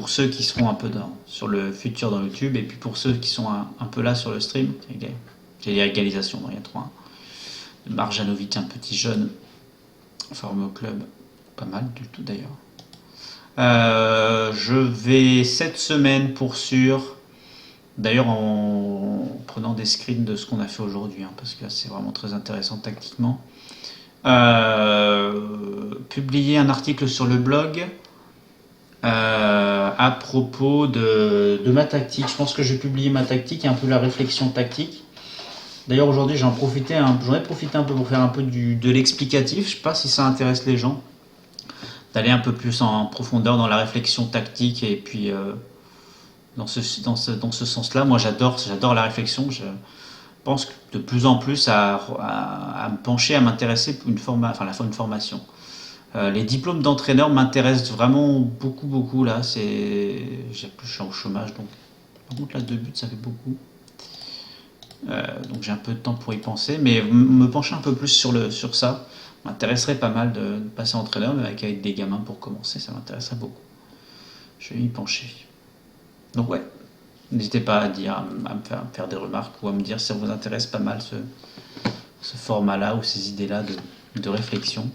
ceux qui seront un peu sur le futur dans YouTube et puis pour ceux qui sont un peu là sur le stream. J'ai les égalisations, il y a 3. Marjanovic, un petit jeune formé au club. Pas mal du tout d'ailleurs. Je vais cette semaine pour sûr, d'ailleurs en prenant des screens de ce qu'on a fait aujourd'hui, hein, parce que c'est vraiment très intéressant tactiquement, publier un article sur le blog à propos de ma tactique. Je pense que je vais publier ma tactique et un peu la réflexion tactique. D'ailleurs aujourd'hui j'en ai profité un peu pour faire un peu de l'explicatif. Je sais pas si ça intéresse les gens d'aller un peu plus en profondeur dans la réflexion tactique et puis dans ce sens-là. Moi j'adore la réflexion. Je pense que de plus en plus à me pencher, à m'intéresser pour une formation. Les diplômes d'entraîneur m'intéressent vraiment beaucoup beaucoup là. Je suis au chômage donc par contre là 2 buts ça fait beaucoup. Donc j'ai un peu de temps pour y penser, mais me pencher un peu plus sur ça m'intéresserait pas mal de passer entraîneur, mais avec des gamins pour commencer, ça m'intéresserait beaucoup. Je vais y pencher. Donc ouais, n'hésitez pas à me faire des remarques ou à me dire si ça vous intéresse pas mal ce format-là ou ces idées-là de réflexion.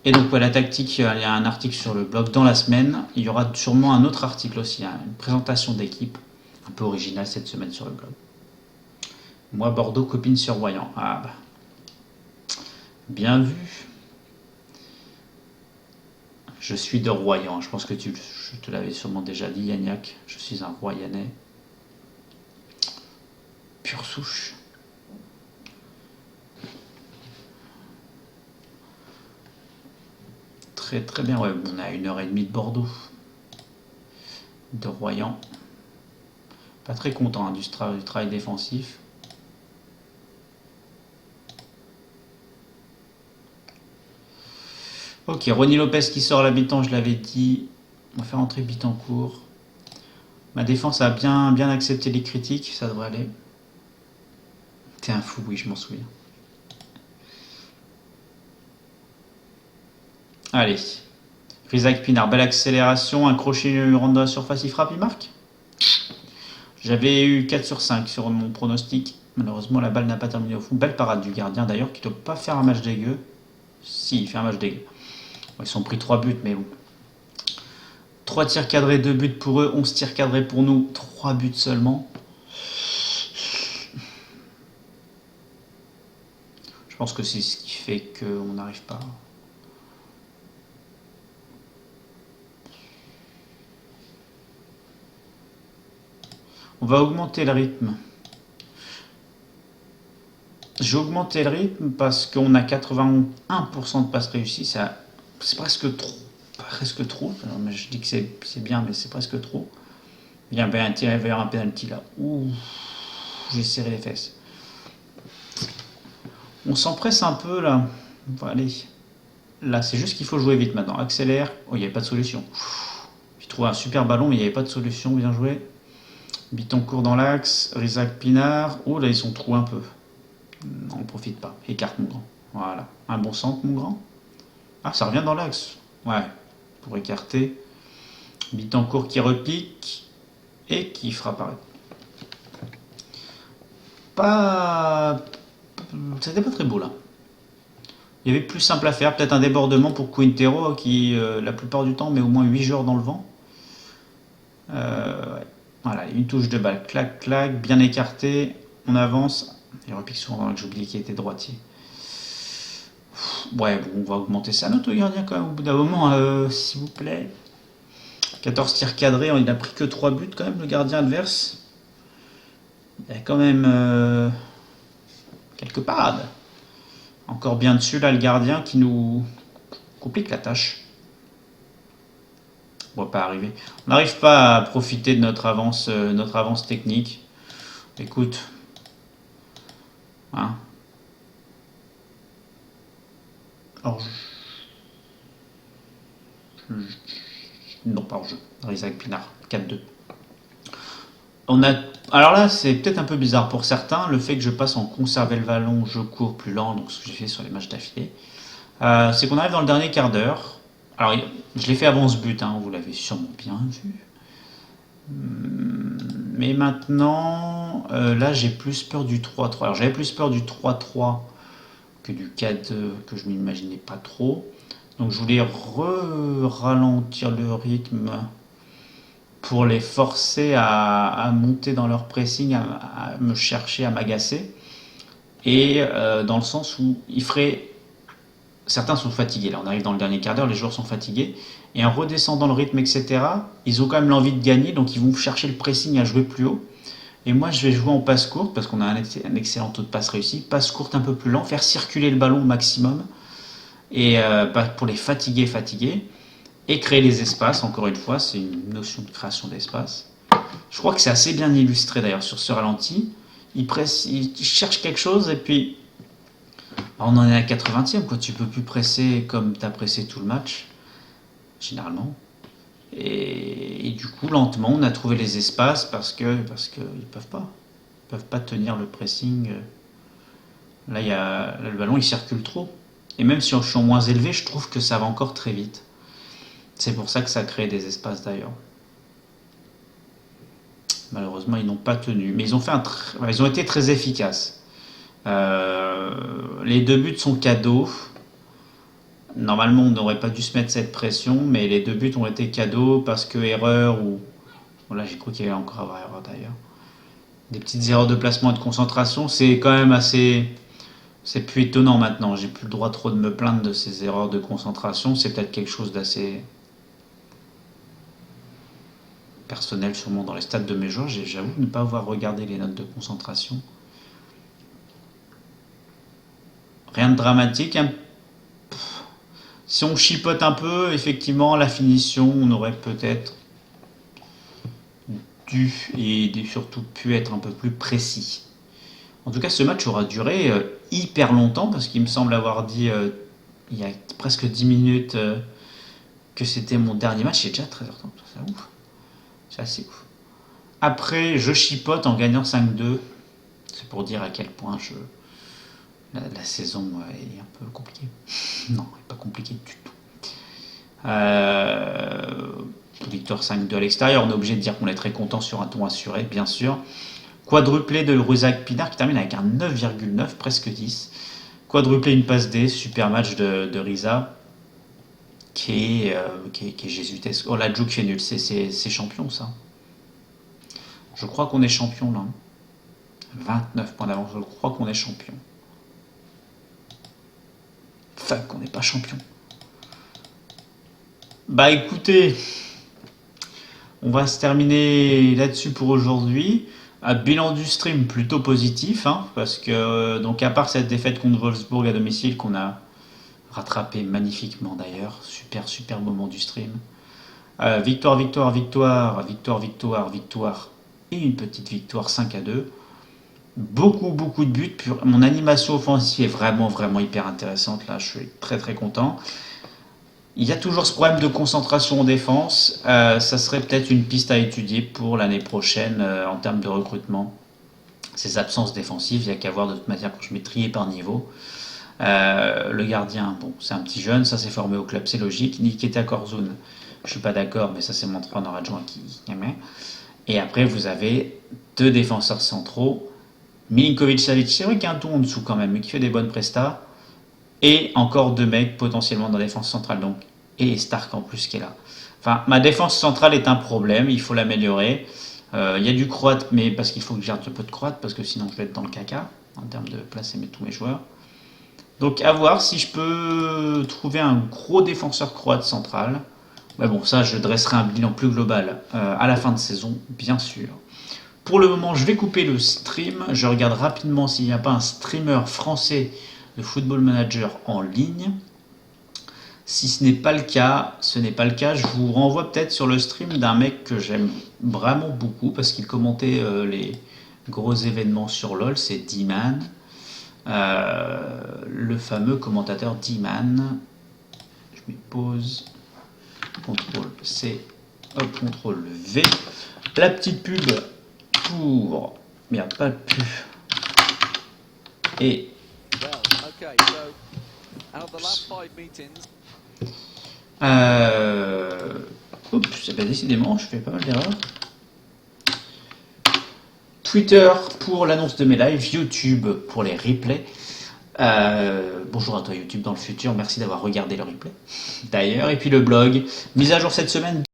Et donc la tactique, il y a un article sur le blog dans la semaine. Il y aura sûrement un autre article aussi, hein, une présentation d'équipe un peu originale cette semaine sur le blog. Moi, Bordeaux, copine survoyant. Ah bah. Bien vu. Je suis de Royan. Je pense que je te l'avais sûrement déjà dit, Yannick. Je suis un Royanais. Pure souche. Très très bien. Ouais, on est à 1h30 de Bordeaux. De Royan. Pas très content hein, du travail défensif. Ok, Ronny Lopez qui sort la mi-temps, je l'avais dit. On va faire entrer Bittencourt. Ma défense a bien accepté les critiques, ça devrait aller. T'es un fou, oui, je m'en souviens. Allez. Isaac Pinard, belle accélération, un crochet rentre dans la surface, il frappe, il marque. J'avais eu 4 sur 5 sur mon pronostic. Malheureusement, la balle n'a pas terminé au fond. Belle parade du gardien d'ailleurs, qui ne doit pas faire un match dégueu. Si, il fait un match dégueu. Ils sont pris 3 buts, mais bon. 3 tirs cadrés, 2 buts pour eux, 11 tirs cadrés pour nous, 3 buts seulement. Je pense que c'est ce qui fait qu'on n'arrive pas. On va augmenter le rythme. J'ai augmenté le rythme parce qu'on a 81% de passes réussies. C'est presque trop. Presque trop. Alors, mais je dis que c'est bien, mais c'est presque trop. Il y avait un tir vers un penalty là. Ouh, j'ai serré les fesses. On s'empresse un peu là. Allez. Là, c'est juste qu'il faut jouer vite maintenant. Accélère. Oh, il n'y avait pas de solution. J'ai trouvé un super ballon, mais il n'y avait pas de solution. Bien joué. Bittencourt dans l'axe. Isaac Pinard. Oh, là, ils sont trop un peu. Non, on ne profite pas. Écarte mon grand. Voilà. Un bon centre, mon grand. Ah, ça revient dans l'axe. Ouais. Pour écarter. Bittencourt qui repique. Et qui frappe arrêt. C'était pas très beau là. Il y avait plus simple à faire. Peut-être un débordement pour Quintero qui, la plupart du temps, met au moins 8 joueurs dans le vent. Ouais. Voilà, une touche de balle. Clac, clac. Bien écarté. On avance. Il repique souvent dans l'axe. J'ai oublié qu'il était droitier. Ouais, bon, on va augmenter ça. Notre gardien quand même au bout d'un moment, s'il vous plaît. 14 tirs cadrés. Il n'a pris que 3 buts quand même, le gardien adverse. Il y a quand même quelques parades. Encore bien dessus là le gardien qui nous complique la tâche. On va pas arriver. On n'arrive pas à profiter de notre avance technique. Écoute. Hein. Hors jeu. Non, pas hors jeu. Isaac Pinard, 4-2. Alors là, c'est peut-être un peu bizarre pour certains, le fait que je passe en conserver le ballon, je cours plus lent, donc ce que j'ai fait sur les matchs d'affilée. C'est qu'on arrive dans le dernier quart d'heure. Alors, je l'ai fait avant ce but, hein, vous l'avez sûrement bien vu. Mais maintenant, là, j'ai plus peur du 3-3. Alors, j'avais plus peur du 3-3 que du 4-2, que je m'imaginais pas trop. Donc, je voulais ralentir le rythme pour les forcer à monter dans leur pressing, à me chercher, à m'agacer. Et dans le sens où il ferait... Certains sont fatigués, là on arrive dans le dernier quart d'heure, les joueurs sont fatigués. Et en redescendant le rythme, etc., ils ont quand même l'envie de gagner, donc ils vont chercher le pressing à jouer plus haut. Et moi je vais jouer en passe courte, parce qu'on a un excellent taux de passe réussi. Passe courte un peu plus lent, faire circuler le ballon au maximum. Et pour les fatiguer, et créer les espaces, encore une fois, c'est une notion de création d'espace. Je crois que c'est assez bien illustré d'ailleurs sur ce ralenti. Il cherche quelque chose et puis on en est à 80e, quoi. Tu peux plus presser comme tu as pressé tout le match, généralement. Et du coup, lentement, on a trouvé les espaces parce que ils peuvent pas. Ils peuvent pas tenir le pressing. Là, le ballon, il circule trop. Et même si je suis en moins élevé, je trouve que ça va encore très vite. C'est pour ça que ça crée des espaces d'ailleurs. Malheureusement, ils n'ont pas tenu. Mais ils ont été très efficaces. Les 2 buts sont cadeaux. Normalement, on n'aurait pas dû se mettre cette pression, mais les 2 buts ont été cadeaux parce que erreur ou... Voilà, j'ai cru qu'il y avait encore erreur d'ailleurs. Des petites erreurs de placement et de concentration, c'est quand même assez... C'est plus étonnant maintenant. J'ai plus le droit trop de me plaindre de ces erreurs de concentration. C'est peut-être quelque chose d'assez personnel sûrement dans les stats de mes joueurs. J'avoue ne pas avoir regardé les notes de concentration. Rien de dramatique. Si on chipote un peu, effectivement, la finition, on aurait peut-être dû et surtout pu être un peu plus précis. En tout cas, ce match aura duré hyper longtemps parce qu'il me semble avoir dit il y a presque 10 minutes que c'était mon dernier match. C'est déjà 13h30. C'est ouf. C'est assez ouf. Après, je chipote en gagnant 5-2. C'est pour dire à quel point la saison est un peu compliquée. Non, elle n'est pas compliquée du tout. Victoire 5-2 à l'extérieur. On est obligé de dire qu'on est très content sur un ton assuré, bien sûr. Quadruplé de Ruzac Pinard qui termine avec un 9,9, presque 10. Quadruplé, une passe D, super match de Riza qui est jésuitesque. Oh, la joke fait nul, c'est champion ça. Je crois qu'on est champion là. 29 points d'avance, je crois qu'on est champion. Fuck, on n'est pas champion. Bah écoutez, on va se terminer là-dessus pour aujourd'hui. Un bilan du stream plutôt positif, hein, parce que donc à part cette défaite contre Wolfsburg à domicile qu'on a rattrapé magnifiquement d'ailleurs, super moment du stream. Victoire et une petite victoire 5-2. Beaucoup de buts. Mon animation offensive est vraiment hyper intéressante là, je suis très content. Il y a toujours ce problème de concentration en défense. Ça serait peut-être une piste à étudier pour l'année prochaine en termes de recrutement. Ces absences défensives, il n'y a qu'à voir de toute manière quand je mets trié par niveau. Le gardien, bon, c'est un petit jeune, ça s'est formé au club, c'est logique. Nikita Korzun, je suis pas d'accord, mais ça c'est mon entraîneur adjoint qui aimait. Et après, vous avez 2 défenseurs centraux. Milinkovic-Savic, c'est vrai qu'il y a un ton en dessous quand même, mais qui fait des bonnes prestats. Et encore 2 mecs potentiellement dans la défense centrale, donc, et Stark en plus qui est là. Enfin, ma défense centrale est un problème, il faut l'améliorer. Il y a du croate, mais parce qu'il faut que je garde un peu de croate, parce que sinon je vais être dans le caca, en termes de placer tous mes joueurs. Donc à voir si je peux trouver un gros défenseur croate central. Mais bon, ça je dresserai un bilan plus global à la fin de saison, bien sûr. Pour le moment, je vais couper le stream. Je regarde rapidement s'il n'y a pas un streamer français de Football Manager en ligne. Si ce n'est pas le cas, je vous renvoie peut-être sur le stream d'un mec que j'aime vraiment beaucoup parce qu'il commentait les gros événements sur LoL, c'est D-Man. Le fameux commentateur D-Man. Je mets pause. CTRL C, hop, CTRL V. La petite pub pour... Merde, pas de pub. Et... Oups, décidément, je fais pas mal d'erreurs. Twitter pour l'annonce de mes lives, YouTube pour les replays. Bonjour à toi YouTube dans le futur, merci d'avoir regardé le replay. D'ailleurs, et puis le blog, mise à jour cette semaine.